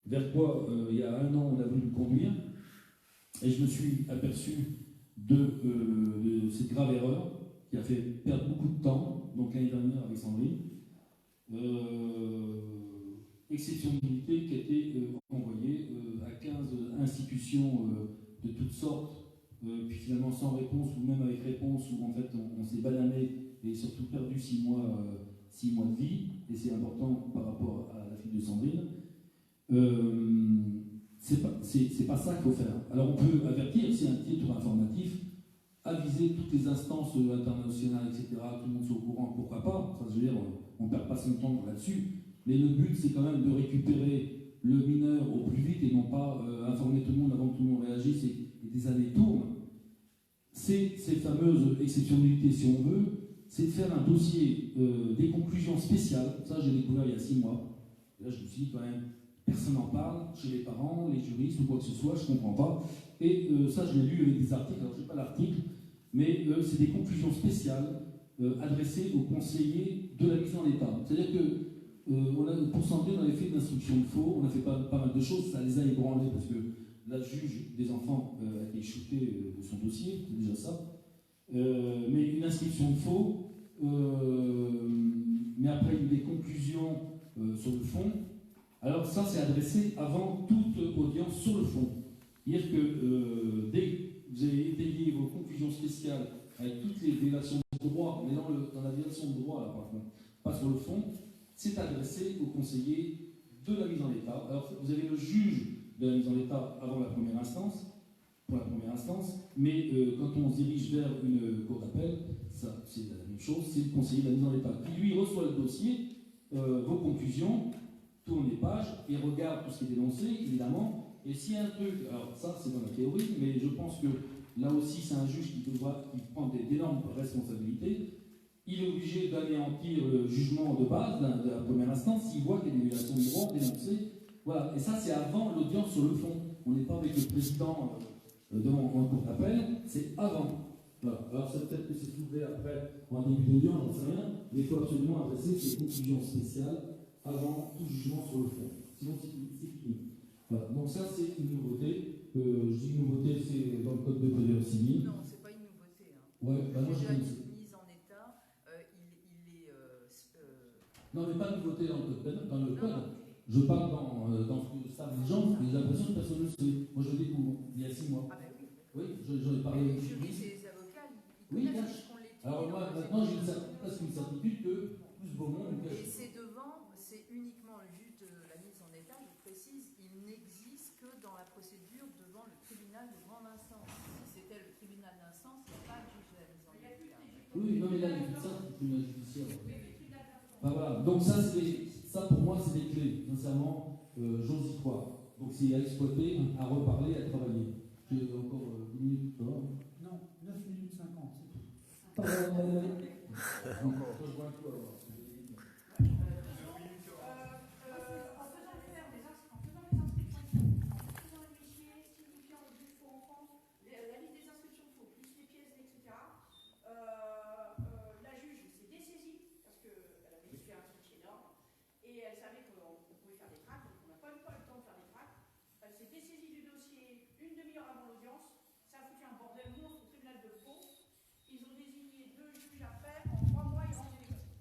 vers quoi il y a 1 an on a voulu le conduire. Et je me suis aperçu de cette grave erreur qui a fait perdre beaucoup de temps, donc l'année dernière avec Sandrine. Exception de nullité qui a été envoyée à 15 institutions de toutes sortes, puis finalement sans réponse ou même avec réponse, où en fait on s'est banané et surtout perdu 6 mois de vie, et c'est important par rapport à la fille de Sandrine. C'est pas ça qu'il faut faire. Alors on peut avertir, c'est un titre informatif, aviser toutes les instances internationales, etc., tout le monde soit au courant, pourquoi pas, enfin, je veux dire, on ne perd pas son temps là-dessus, mais le but c'est quand même de récupérer le mineur au plus vite et non pas informer tout le monde avant que tout le monde réagisse et des années tournent. Ces fameuses exceptions de nullité, si on veut, c'est de faire un dossier des conclusions spéciales. Ça j'ai découvert il y a 6 mois. Là je me suis dit quand même, personne n'en parle, chez les parents, les juristes ou quoi que ce soit, je ne comprends pas. Et ça, je l'ai lu avec des articles, alors je n'ai pas l'article, mais c'est des conclusions spéciales adressées aux conseillers de la mise en état. C'est-à-dire que pour Sandrine, on avait fait une instruction de faux, on a fait pas mal de choses, ça les a ébranlés parce que la juge des enfants a été shootée de son dossier, c'est déjà ça. Mais une inscription de faux, mais après il y a eu des conclusions sur le fond. Alors ça, c'est adressé avant toute audience sur le fond. C'est-à-dire que dès que vous avez étayé vos conclusions spéciales avec toutes les violations de droit, mais dans la violation de droit, là, par contre, pas sur le fond, c'est adressé au conseiller de la mise en état. Alors vous avez le juge de la mise en état avant la première instance, pour la première instance, mais quand on se dirige vers une cour d'appel, ça c'est la même chose, c'est le conseiller de la mise en état qui lui reçoit le dossier, vos conclusions, tourne les pages et regarde tout ce qui est dénoncé, évidemment. Et s'il y a un truc, alors ça c'est dans la théorie, mais je pense que là aussi c'est un juge qui prend d'énormes responsabilités. Il est obligé d'anéantir le jugement de base de la première instance s'il voit qu'il y a des violations de droit dénoncées. Voilà. Et ça c'est avant l'audience sur le fond. On n'est pas avec le président devant un cour d'appel, c'est avant. Voilà. Alors c'est peut-être que c'est soulevé après en début d'audience, j'en sais rien, mais il faut absolument adresser ces conclusions spéciales avant tout jugement sur le fond. Sinon, c'est fini. Voilà. Donc ça, c'est une nouveauté. Je dis une nouveauté, c'est dans le code de procédure civile. Non, c'est pas une nouveauté. Hein. Ouais, bah moi, déjà je une mise en état, il est... Non, mais pas de nouveauté dans le code. Dans le code. Je parle dans ce que savent les gens, mais j'ai l'impression que personne ne le sait. Moi, je le découvre il y a 6 mois. Ah ben oui. Oui, j'en ai parlé Les avec juristes et les avocats, ils Oui, connaissent cache. puisqu'on l'étudie Alors moi, dans les maintenant, j'ai une écoles. certitude, presque une certitude que plus Beaumont ou Et cache. c'est devant, c'est uniquement le juge de la mise en état, je précise, il n'existe que dans la procédure devant le tribunal de grande instance. Si c'était le tribunal d'instance, il n'y a pas de juge de la mise en état. Oui, non, mais là, il y a ça, c'est une judiciaire. Enfin, voilà. Donc ça, pour moi, c'est des clés. Sincèrement, j'ose y croire. Donc c'est à exploiter, à reparler, à travailler. J'ai encore 10 minutes, toi. Non, 9 minutes 50, c'est tout. Je vois un coup alors. En faisant faire des inscriptions de faux, en faisant le huissier, signifiant le juge faux en France, la liste des inscriptions de faux, plus les pièces, etc. La juge s'est dessaisie parce qu'elle avait fait un truc énorme et elle savait qu'on pouvait faire des tracts, donc on n'a pas eu le temps de faire des tracts. Elle s'est dessaisie du dossier une demi-heure avant l'audience. Ça a foutu un bordel monstre au tribunal de Pau. Ils ont désigné 2 juges après. En 3 mois, ils rendaient les comptes.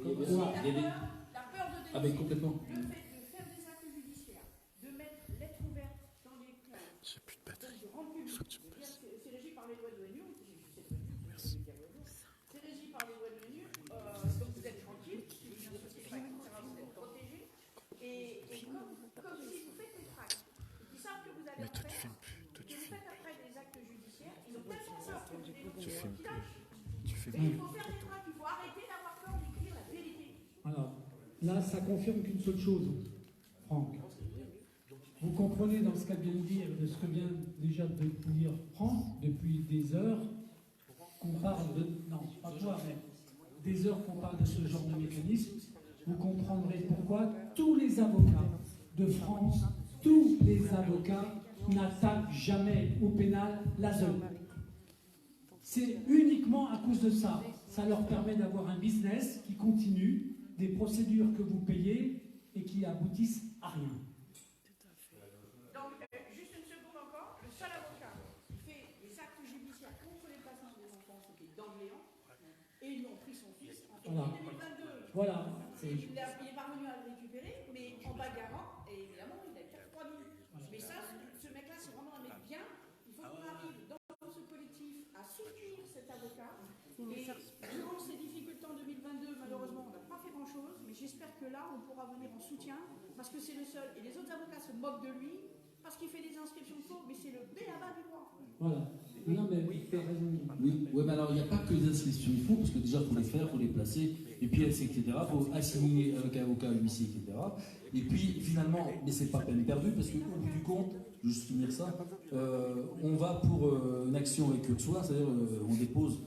La peur de Ah, mais complètement. le fait de faire des actes judiciaires, de mettre lettre ouverte dans les clauses, J'ai plus de batterie. de rendre public, c'est régi par les lois de l'ONU, c'est régi par les lois de l'ONU, donc vous êtes tranquille, si vous êtes protégé, et comme si vous faites des tracts, et qu'ils savent que vous allez Mais toi, tu faire, filmes plus. Toi, que tu vous filmes. faites après des actes judiciaires, ils ont tellement peur que vous Tu filmes dénoncez. plus. Tu fais Mais il faut faire des tracts, il faut arrêter d'avoir peur d'écrire la vérité. Alors, là, ça confirme qu'une seule chose, Franck. Vous comprenez dans ce qu'elle vient de dire, de ce que vient déjà de dire Franck, depuis des heures, qu'on parle de... Non, pas toi, mais des heures qu'on parle de ce genre de mécanisme, vous comprendrez pourquoi tous les avocats de France, tous les avocats n'attaquent jamais au pénal la zone. C'est uniquement à cause de ça. Ça leur permet d'avoir un business qui continue, des procédures que vous payez et qui aboutissent à rien. Donc, juste une seconde encore, le seul avocat qui fait des actes judiciaires contre les placements des enfants, c'était Dan Léon, et ils lui ont pris son fils en février 2022. Voilà. Il est parvenu à le récupérer, mais en bagarrant, et évidemment, il a fait 3 000. Mais ça, ce mec-là, c'est vraiment un mec bien. Il faut qu'on arrive dans ce collectif à soutenir cet avocat. Et durant ces difficultés en 2022, malheureusement, on n'a pas fait grand-chose, mais j'espère que là, on pourra venir en soutien, parce que c'est le seul. Et les autres avocats se moquent de lui, parce qu'il fait des inscriptions de faux, mais c'est le B.A.B.A. du droit. Voilà. Non, mais oui, tu as raison. Oui, ouais, mais alors il n'y a pas que les inscriptions, il faut, parce que déjà il faut les faire, il faut les placer, et pièces, etc. Il faut assigner avec un avocat, huissier, etc. Et puis finalement, mais c'est pas peine perdue, parce qu'au bout du compte, juste finir ça, on va pour une action avec Ursula, c'est-à-dire on dépose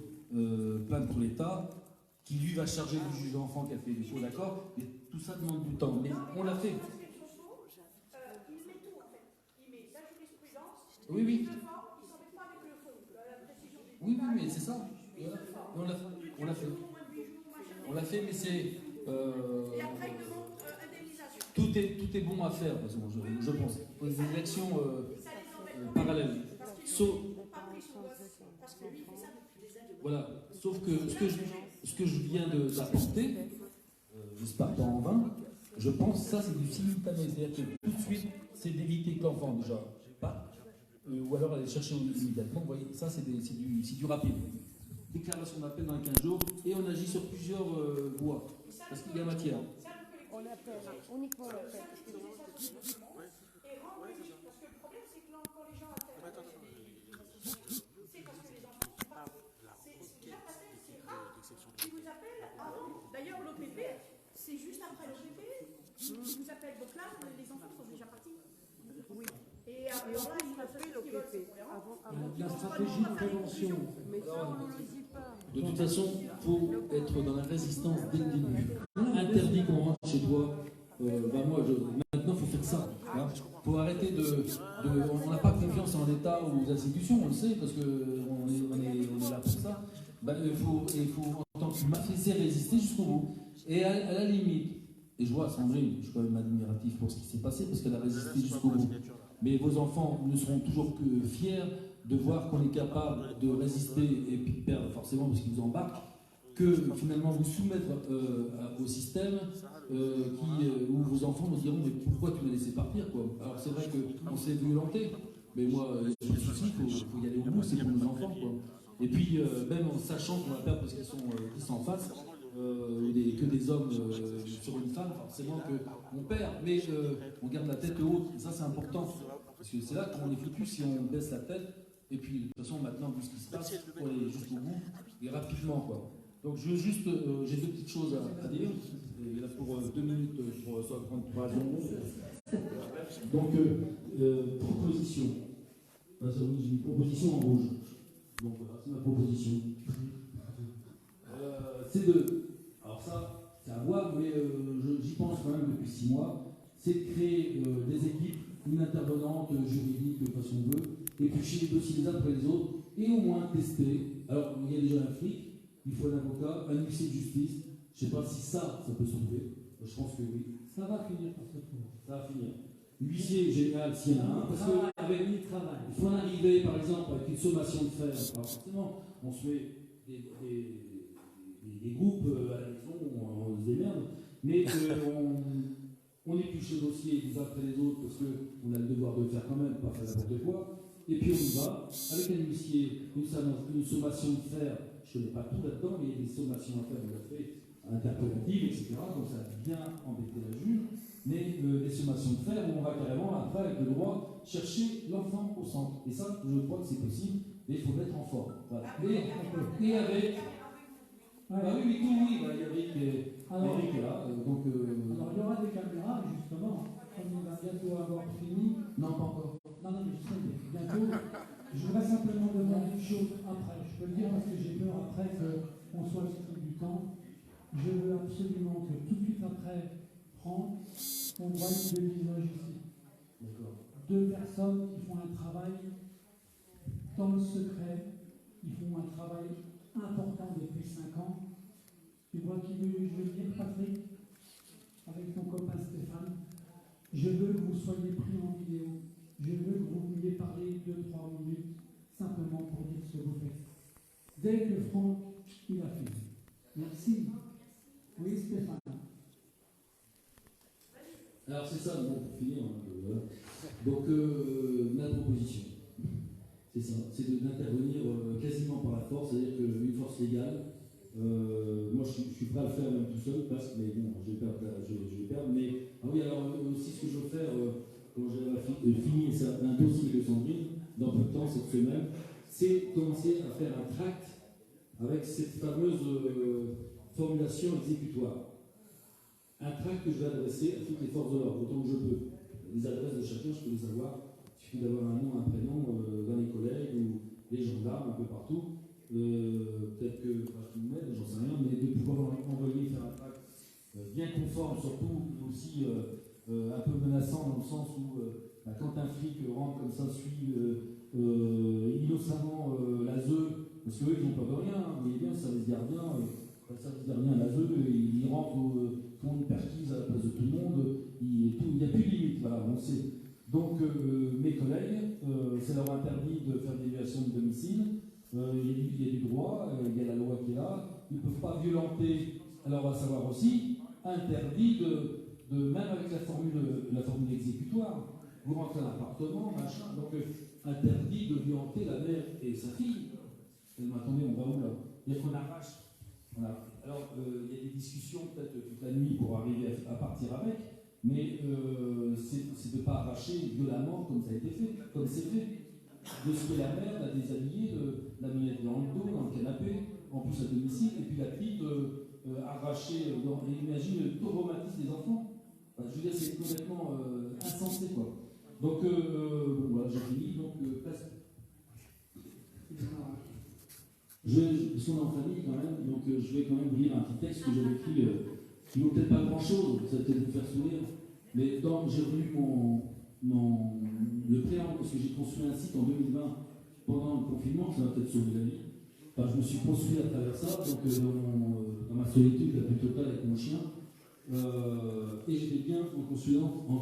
plainte pour l'État, qui lui va charger le juge d'enfant qui a fait des faux accords, et tout ça demande du temps. Mais on l'a fait. Les inscriptions de faux, il met tout en fait. Il met la jurisprudence, Oui, oui. il s'embête pas avec le faux, la précision des Oui, oui, mais c'est ça. Voilà. On l'a fait. On l'a fait, mais c'est. Et après, il demande indemnisation. Tout est bon à faire, de toute façon, je pense. Des actions Ça les embête parallèles. parce qu'ils Sauf, n'ont pas pris son gosse, parce que lui, il fait ça depuis des années. voilà. Sauf que ce que je viens d'apporter, j'espère pas en vain, je pense que ça c'est du simultané. C'est-à-dire que tout de suite, c'est d'éviter que l'enfant déjà parte, ou alors aller chercher immédiatement. Vous voyez, ça c'est du rapide. Déclaration d'appel dans les 15 jours, et on agit sur plusieurs voies, parce qu'il y a matière. On appelle, uniquement l'appel. Et rendre public, parce que le problème, c'est que là, quand les gens appellent, c'est parce que les enfants sont pas. C'est déjà passé, c'est rare. Ils vous appellent avant. D'ailleurs, l'OPP, c'est juste après l'OPP. Ils vous appellent, donc là, les enfants sont déjà partis. Oui. Et alors là, ils appelle l'OPP avant. La stratégie de prévention. Mais ça, on ne le dit pas. De toute façon, il faut être dans la résistance dès le début. Interdit qu'on rentre chez toi. Maintenant, il faut faire ça. Il faut arrêter on n'a pas confiance en l'État ou aux institutions, on le sait, parce qu'on est là pour ça. Il faut, en tant que mafieux, résister jusqu'au bout. Et à la limite, et je vois Sandrine, je suis quand même admiratif pour ce qui s'est passé, parce qu'elle a résisté jusqu'au bout. Mais vos enfants ne seront toujours que fiers de voir qu'on est capable de résister et puis de perdre forcément parce qu'ils vous embarquent que finalement vous soumettre au système où vos enfants me diront mais pourquoi tu m'as laissé partir quoi. Alors c'est vrai qu'on s'est violenté, mais moi il y a pas de souci, il faut y aller au bout, c'est pour nos enfants quoi. Et puis même en sachant qu'on va perdre parce qu'ils sont en face, que des hommes sur une femme, forcément qu'on perd, mais on garde la tête haute, et ça c'est important, parce que c'est là qu'on est foutu si on baisse la tête, et puis de toute façon maintenant vu ce qui se passe, il faut aller jusqu'au bout, et rapidement quoi. Donc j'ai deux petites choses à dire, et là pour 2 minutes, pour 33 secondes. Donc proposition, j'ai une proposition en rouge, donc voilà, c'est ma proposition. C'est alors ça, c'est à voir, mais j'y pense quand même depuis 6 mois, c'est de créer des équipes, une intervenante juridique, de façon on veut, éplucher les dossiers les uns après les autres, et au moins tester. Alors, il y a déjà un flic, il faut un avocat, un huissier de justice, je ne sais pas si ça peut se trouver, je pense que oui. Ça va finir par se trouver. Ça va finir. Huissier général, s'il y en a un, parce qu'avec il faut en arriver, par exemple, avec une sommation de fer. Alors, forcément, on se met des groupes à la maison, on se démerde, mais on épluche le dossier les uns après les autres parce qu'on a le devoir de le faire quand même, pas faire n'importe quoi, et puis on y va, avec un huissier, une sommation de fer, je ne connais pas tout là-dedans, mais il y a des sommations à faire, on l'a fait, interpellatives, etc., donc ça a bien embêté la juge, mais les sommations de fer, on va carrément, après, avec le droit, chercher l'enfant au centre, et ça, je crois que c'est possible, mais il faut mettre en forme. Voilà. Et avec... Ah oui, il y a Eric est là. Donc, alors il y aura des caméras, justement, comme on va bientôt avoir fini. Non, pas encore. Non, mais je sais, mais bientôt. Je voudrais simplement demander une chose après. Je peux le dire parce que j'ai peur après qu'on soit sorti du temps. Je veux absolument que tout de suite après, Franck, on voit une demi-loge ici. D'accord. 2 personnes qui font un travail dans le secret, ils font un travail important depuis 5 ans. Tu vois qui je veux dire, Patrick, avec ton copain Stéphane. Je veux que vous soyez pris en vidéo. Je veux que vous vouliez parler 2-3 minutes, simplement pour dire ce que vous faites. Dès que Franck, il a fait. Merci. Oui, Stéphane. Alors c'est ça, bon, pour finir, voilà. Donc ma proposition, c'est ça, c'est d'intervenir quasiment par la force, c'est-à-dire qu'une force légale, moi je suis prêt à le faire même tout seul, parce que, mais bon, je vais perdre, mais, ah oui, alors aussi ce que je veux faire, quand j'ai fini un dossier de Sandrine, dans peu de temps, cette semaine, c'est commencer à faire un tract avec cette fameuse formulation exécutoire. Un tract que je vais adresser à toutes les forces de l'ordre, autant que je peux. Les adresses de chacun, je peux les avoir. Il suffit d'avoir un nom, un prénom dans les collègues ou les gendarmes, un peu partout. Peut-être que je m'aide, j'en sais rien, mais de pouvoir envoyer, faire un tract bien conforme, surtout aussi un peu menaçant dans le sens où quand un flic rentre comme ça, suit innocemment l'ASE, parce qu'eux ils n'ont pas de rien, vous voyez bien, le service gardien, l'ASE, il rentre tout le monde perquise à la place de tout le monde, il n'y a plus de limite, voilà, on sait. Donc mes collègues, ça leur interdit de faire des violations de domicile, il y a du droit, il y a la loi qui est là, ils ne peuvent pas violenter, alors on va savoir aussi, interdit même avec la formule exécutoire, vous rentrez dans l'appartement, machin, donc interdit de violenter la mère et sa fille. Mais attendez, on va où là? Il y a qu'on arrache. Voilà. Alors, il y a des discussions peut-être toute la nuit pour arriver à partir avec, mais c'est de ne pas arracher violemment comme ça a été fait, comme c'est fait. De ce que la mère l'a déshabillée, de la mettre dans le dos, dans le canapé, en plus à domicile, et puis la petite arrachée, imagine le traumatisme des enfants. Enfin, je veux dire, c'est complètement insensé, quoi. Donc, bon, voilà, j'ai fini, donc presque. Parce qu'on est en famille quand même, donc je vais quand même vous lire un petit texte que j'avais écrit, qui ne vaut peut-être pas grand-chose, ça va peut-être vous faire sourire, mais j'ai relu le préambule, parce que j'ai construit un site en 2020 pendant le confinement, ça va peut-être sauver la vie. Enfin, je me suis construit à travers ça, donc dans ma solitude la plus totale avec mon chien, et j'étais bien en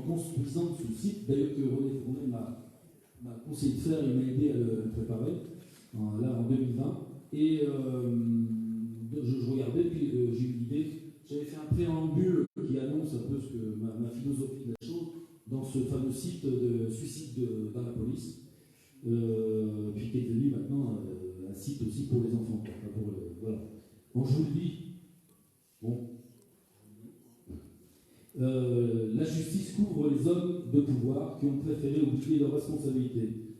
construisant ce site, d'ailleurs que René Fournet m'a conseillé de faire, il m'a aidé à le préparer, là en 2020. Et je regarde site de suicide dans la police, puis qui est devenu maintenant un site aussi pour les enfants. Voilà. Bon, je vous le dis, bon. La justice couvre les hommes de pouvoir qui ont préféré oublier leurs responsabilités.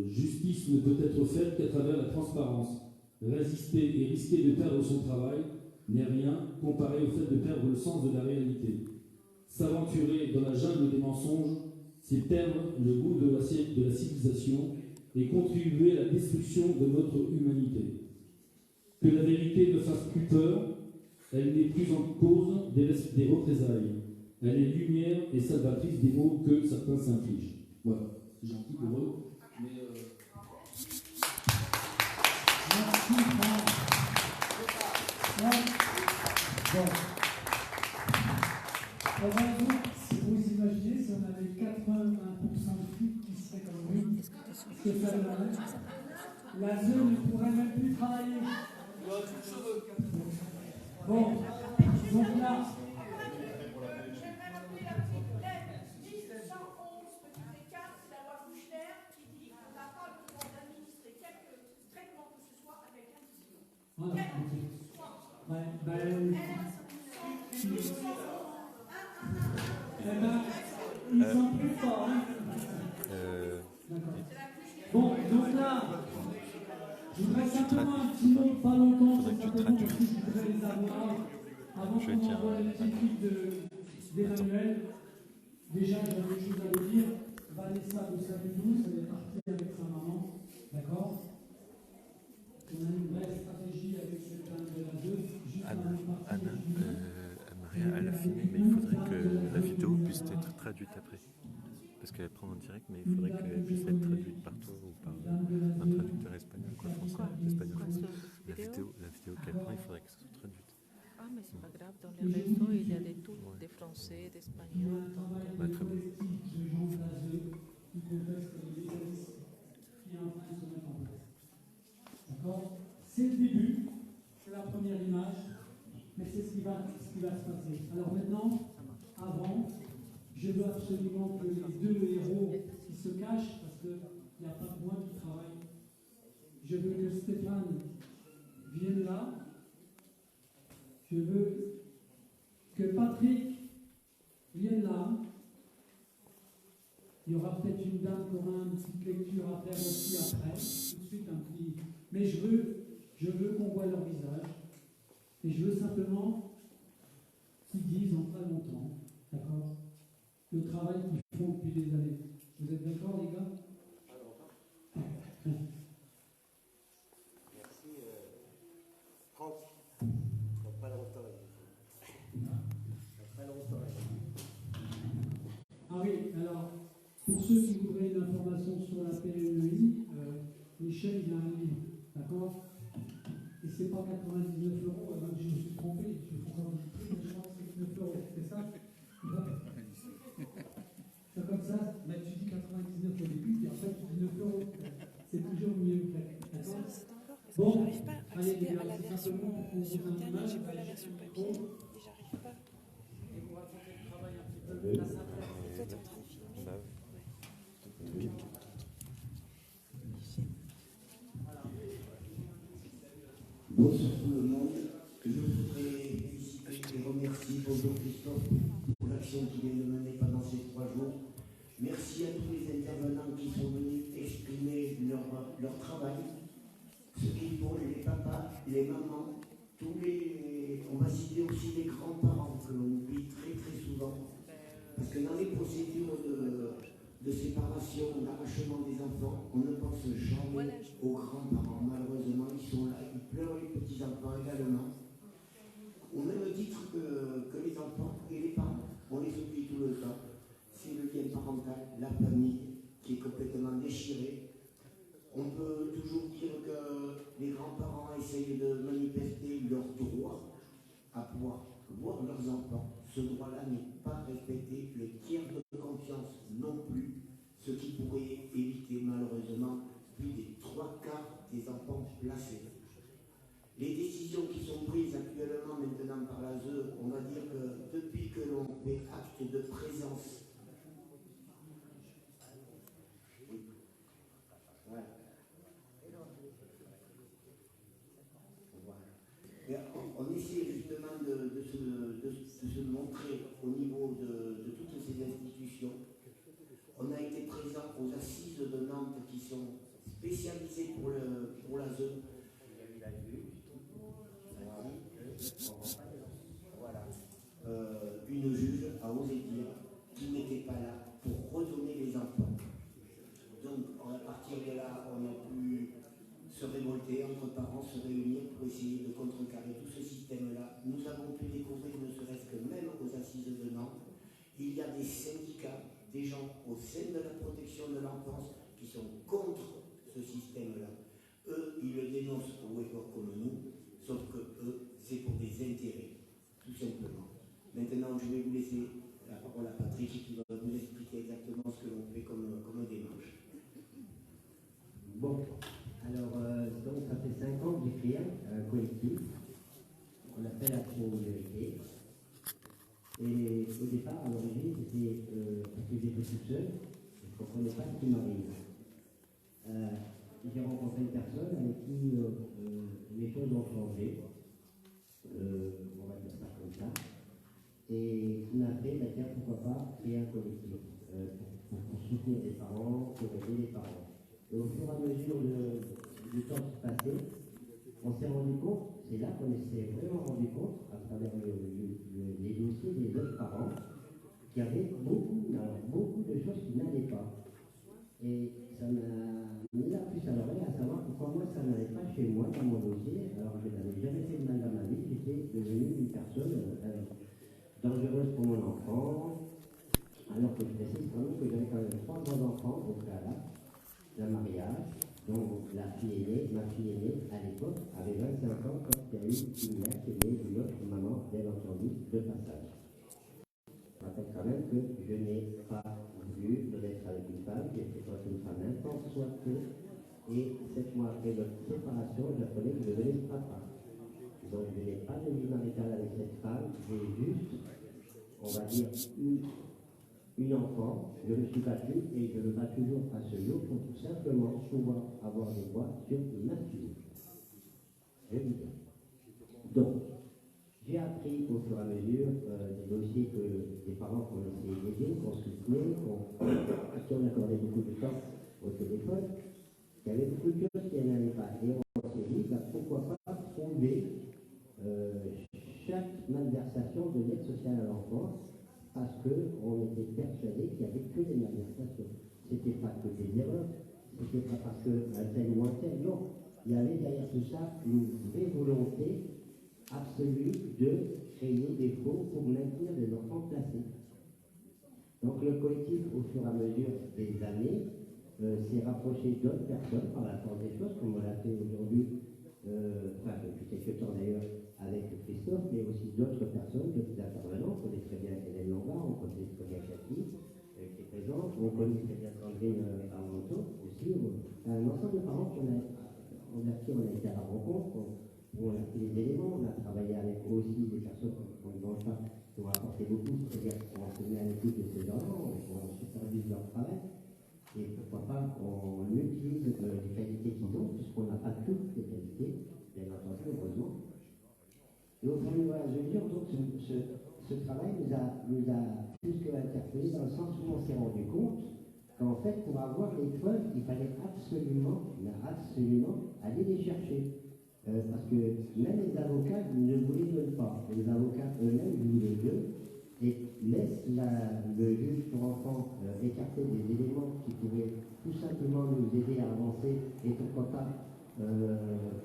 Justice ne peut être faite qu'à travers la transparence. Résister et risquer de perdre son travail n'est rien comparé au fait de perdre le sens de la réalité. S'aventurer dans la jungle des mensonges, c'est perdre le goût de la civilisation et contribuer à la destruction de notre humanité. Que la vérité ne fasse plus peur, elle n'est plus en cause des représailles. Elle est lumière et salvatrice des maux que certains s'infligent. Voilà, c'est gentil pour eux, mais... Merci, Franck. Bon. Si vous imaginez, si on avait 81% de flics qui seraient comme lui, ce que ça donnerait, la zone ne pourrait même plus travailler. Bon, donc là, j'aimerais rappeler l'article 1111 petit 4, c'est la loi Kouchner qui dit qu'on n'a pas le droit d'administrer quelque traitement que ce soit avec indiscipline. voilà. Ils sont plus forts, hein. D'accord. Bon, donc là, je voudrais simplement un petit mot, pas longtemps, simplement parce que je voudrais les avoir avant qu'on envoie la petite équipe d'Emmanuel. Déjà, j'avais une chose à vous dire. Vanessa de Saint-Louis, elle est partie avec sa maman. D'accord? On a une vraie stratégie avec cette dame de la 2. Maria, elle a filmé, mais il faudrait que la vidéo puisse être traduite après. Parce qu'elle prend en direct, mais il faudrait qu'elle puisse être traduite par toi ou par un traducteur espagnol, français, espagnol. La vidéo qu'elle prend, il faudrait que ce soit traduite. Ah, mais c'est pas grave, dans les réseaux, il y a de tout, des français, d'espagnol. Bah, très bien. D'accord? C'est le début, c'est la première image, mais c'est ce qui va se passer. Alors maintenant, avant, je veux absolument que les deux héros qui se cachent, parce qu'il n'y a pas que moi qui travaille, je veux que Stéphane vienne là, je veux que Patrick vienne là. Il y aura peut-être une dame qui aura une petite lecture à faire aussi après, tout de suite un petit... Mais je veux qu'on voit leur visage, et je veux simplement qu'ils disent en très longtemps, d'accord, le travail qu'ils font depuis des années. Vous êtes d'accord, les gars? Merci. Franck, pas longtemps. Pas longtemps. Ah oui, alors, pour ceux qui voudraient une information sur la PMEI, Michel, il a un livre, d'accord? Et c'est pas 99 €, je me suis trompé, je vais encore le prix, mais je crois que c'est 9 €, c'est ça? C'est comme ça, mais tu dis 99 au début, puis après tu dis 9 €. C'est toujours mieux, d'accord? Bon, allez, les gars, c'est simplement pour qu'on vous ait une image, j'ai pas la version papier, et j'arrive pas. Et vous racontez le travail un petit peu, la synthèse. Toi, tu es en train de filmer. Bonsoir tout le monde. Je voudrais féliciter et remercier bonjour Christophe pour l'action qu'il vient de mener pendant ces 3 jours. Merci à tous les intervenants qui sont venus exprimer leur travail. Ceux qui font, les papas, les mamans, tous les. On va citer aussi les grands-parents que l'on oublie très très souvent. Parce que dans les procédures de séparation, d'arrachement des enfants, on ne pense jamais aux grands-parents. Malheureusement, ils sont là, ils pleurent, les petits-enfants également. Au même titre que les enfants et les parents. On les oublie tout le temps. C'est le lien parental, la famille, qui est complètement déchirée. On peut toujours dire que les grands-parents essayent de manifester leur droit à pouvoir voir leurs enfants. Ce droit-là n'est pas respecté. Le tiers de confiance non plus, ce qui pourrait éviter malheureusement plus des 3/4 des enfants placés. Les décisions qui sont prises actuellement maintenant par l'ASE, on va dire que depuis que l'on fait acte de présence On essaie justement de se montrer au niveau de toutes ces institutions. On a été présent aux assises de Nantes qui sont spécialisées pour la zone. Voilà. Une juge a osé dire qu'il n'était pas là pour redonner les emplois. Donc, à partir de là, on a pu se révolter, entre parents, se réunir pour essayer de contrecarrer tout ce système-là. Nous avons pu découvrir, ne serait-ce que même aux assises de Nantes, il y a des syndicats, des gens au sein de la protection de l'enfance qui sont contre ce système-là. Eux, ils le dénoncent au effort comme nous, sauf que eux, c'est pour des intérêts, tout simplement. Maintenant, je vais vous laisser la parole à Patrick qui va vous expliquer exactement ce que l'on fait comme démarche. Bon, alors, donc ça fait 5 ans que j'ai créé un collectif qu'on appelle Action Vérité. Et au départ, à l'origine, c'était parce que j'étais tout seul, je ne comprenais pas ce qui m'arrive. J'ai rencontré une personne avec qui les choses ont changé, on va dire ça comme ça, et qui m'a fait, tiens, pourquoi pas créer un collectif pour soutenir les parents, pour aider les parents. Et au fur et à mesure du temps qui passait, on s'est rendu compte, c'est là qu'on s'est vraiment rendu compte, à travers les dossiers des autres parents, qu'il y avait beaucoup de choses qui n'allaient pas. Et ça m'a mis la puce à l'oreille à savoir pourquoi moi ça n'allait pas chez moi dans mon dossier, alors que je n'avais jamais fait de mal dans ma vie, j'étais devenu une personne dangereuse pour mon enfant, alors que je précise quand même que j'avais quand même 3 grands enfants au préalable d'un mariage, dont ma fille aînée, à l'époque, avait 25 ans quand il y a eu une mère qui est née d'une autre maman, bien entendu, de passage. Je rappelle quand même que je n'ai pas voulu d'être avec une femme, j'ai été avec une femme intense, soit peu, et 7 mois après notre séparation, j'apprenais que je devenais papa. Donc je n'ai pas de vie maritale avec cette femme, j'ai juste, on va dire, une enfant, je me suis battu et je me bats toujours à ce jour pour tout simplement pouvoir avoir des voix sur ma fille. Je dis bien. Donc, j'ai appris au fur et à mesure des dossiers que des parents qu'on essayé d'aider, qu'on soutenait, à qui on accordait beaucoup de temps au téléphone, qu'il y avait beaucoup de choses qui n'allaient pas. Et on s'est dit, pourquoi pas prouver chaque malversation de l'aide sociale à l'enfance, parce qu'on était persuadé qu'il n'y avait que des malversations. Ce n'était pas que des erreurs, ce n'était pas parce qu'un tel ou un tel, non. Il y avait derrière tout ça une vraie volonté absolue de créer des faux pour maintenir des enfants placés. Donc le collectif, au fur et à mesure des années, s'est rapproché d'autres personnes par la force des choses, comme on l'a fait aujourd'hui, depuis quelques temps d'ailleurs, avec Christophe, mais aussi d'autres personnes, d'autres intervenants. On connaît très bien Hélène Lombard, on connaît très bien Cathy, qui est présente, on connaît très bien Sandrine Armanteau aussi, un ensemble de parents on a été à la rencontre, on a fait les éléments, on a travaillé avec aussi des personnes qui ont apporté beaucoup, c'est-à-dire qu'on se met à l'écoute de ces gens-là, on supervise leur travail, et pourquoi pas on utilise les qualités qu'ils ont, puisqu'on n'a pas toutes les qualités, bien entendu, heureusement. Et au fur et à mesure, donc, ce travail nous a plus que interpellés dans le sens où on s'est rendu compte qu'en fait, pour avoir les preuves, il fallait absolument aller les chercher. Parce que même les avocats ne vous les donnent pas. Les avocats eux-mêmes vous les donnent et laissent le juge pour enfants écarter des éléments qui pourraient tout simplement nous aider à avancer et pourquoi pas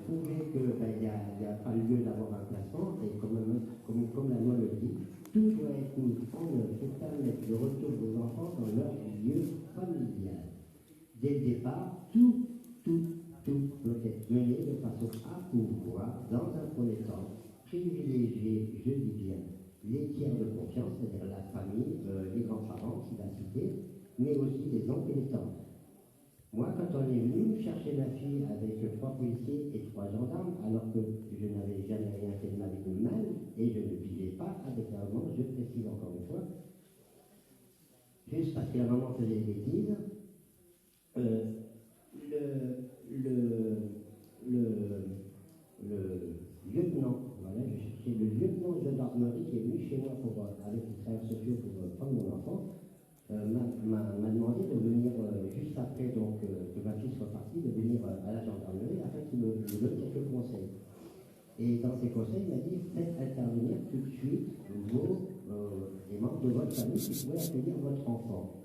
prouver qu'il n'y a pas lieu d'avoir un placement, et comme la loi le dit, tout doit être mis en œuvre pour permettre le retour des enfants dans leur milieu familial. Dès le départ, tout doit être mené de façon à pouvoir, dans un premier temps, privilégier, je dis bien, les tiers de confiance, c'est-à-dire la famille, les grands-parents, qui l'a cité, mais aussi les oncles et les tantes. Moi, quand on est venu chercher ma fille avec 3 policiers et 3 gendarmes, alors que je n'avais jamais rien fait de ma vie de mal, et je ne vivais pas avec la maman, je précise encore une fois, juste parce que la maman faisait des bêtises, le lieutenant c'est le lieutenant de gendarmerie qui est venu chez moi avec les travailleurs sociaux pour prendre mon enfant, m'a demandé de venir juste après donc, que ma fille soit partie, de venir à la gendarmerie afin qu'il me donne quelques conseils. Et dans ces conseils, il m'a dit faites intervenir tout de suite les membres de votre famille qui pourraient accueillir votre enfant.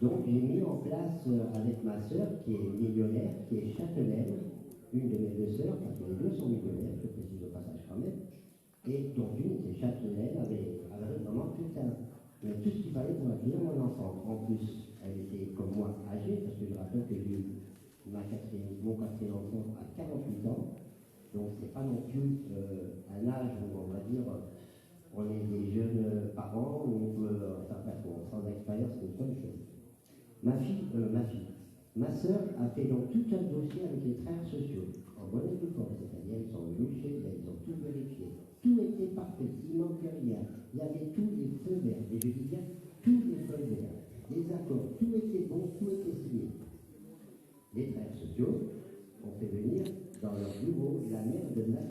Donc j'ai mis en place avec ma sœur qui est millionnaire, qui est châtelaine, une de mes deux sœurs, parce que les deux sont millionnaires, je précise au passage quand même, et dont une était châtelaine, avait vraiment tout ce qu'il fallait pour accueillir mon enfant. En plus, elle était comme moi âgée, parce que je rappelle que j'ai eu mon quatrième enfant à 48 ans, donc c'est pas non plus un âge où on va dire on est des jeunes parents, où on peut, sans expérience, c'est une bonne chose. Ma sœur a fait donc tout un dossier avec les travailleurs sociaux, en bonne et due forme, c'est-à-dire ils sont venus chez elle, ils ont tout vérifié. Tout était parfait, il ne manquait rien. Il y avait tous les feux verts, et je dis bien tous les feux verts, les accords, tout était bon, tout était signé. Les travailleurs sociaux ont fait venir dans leur bureau la mère de ma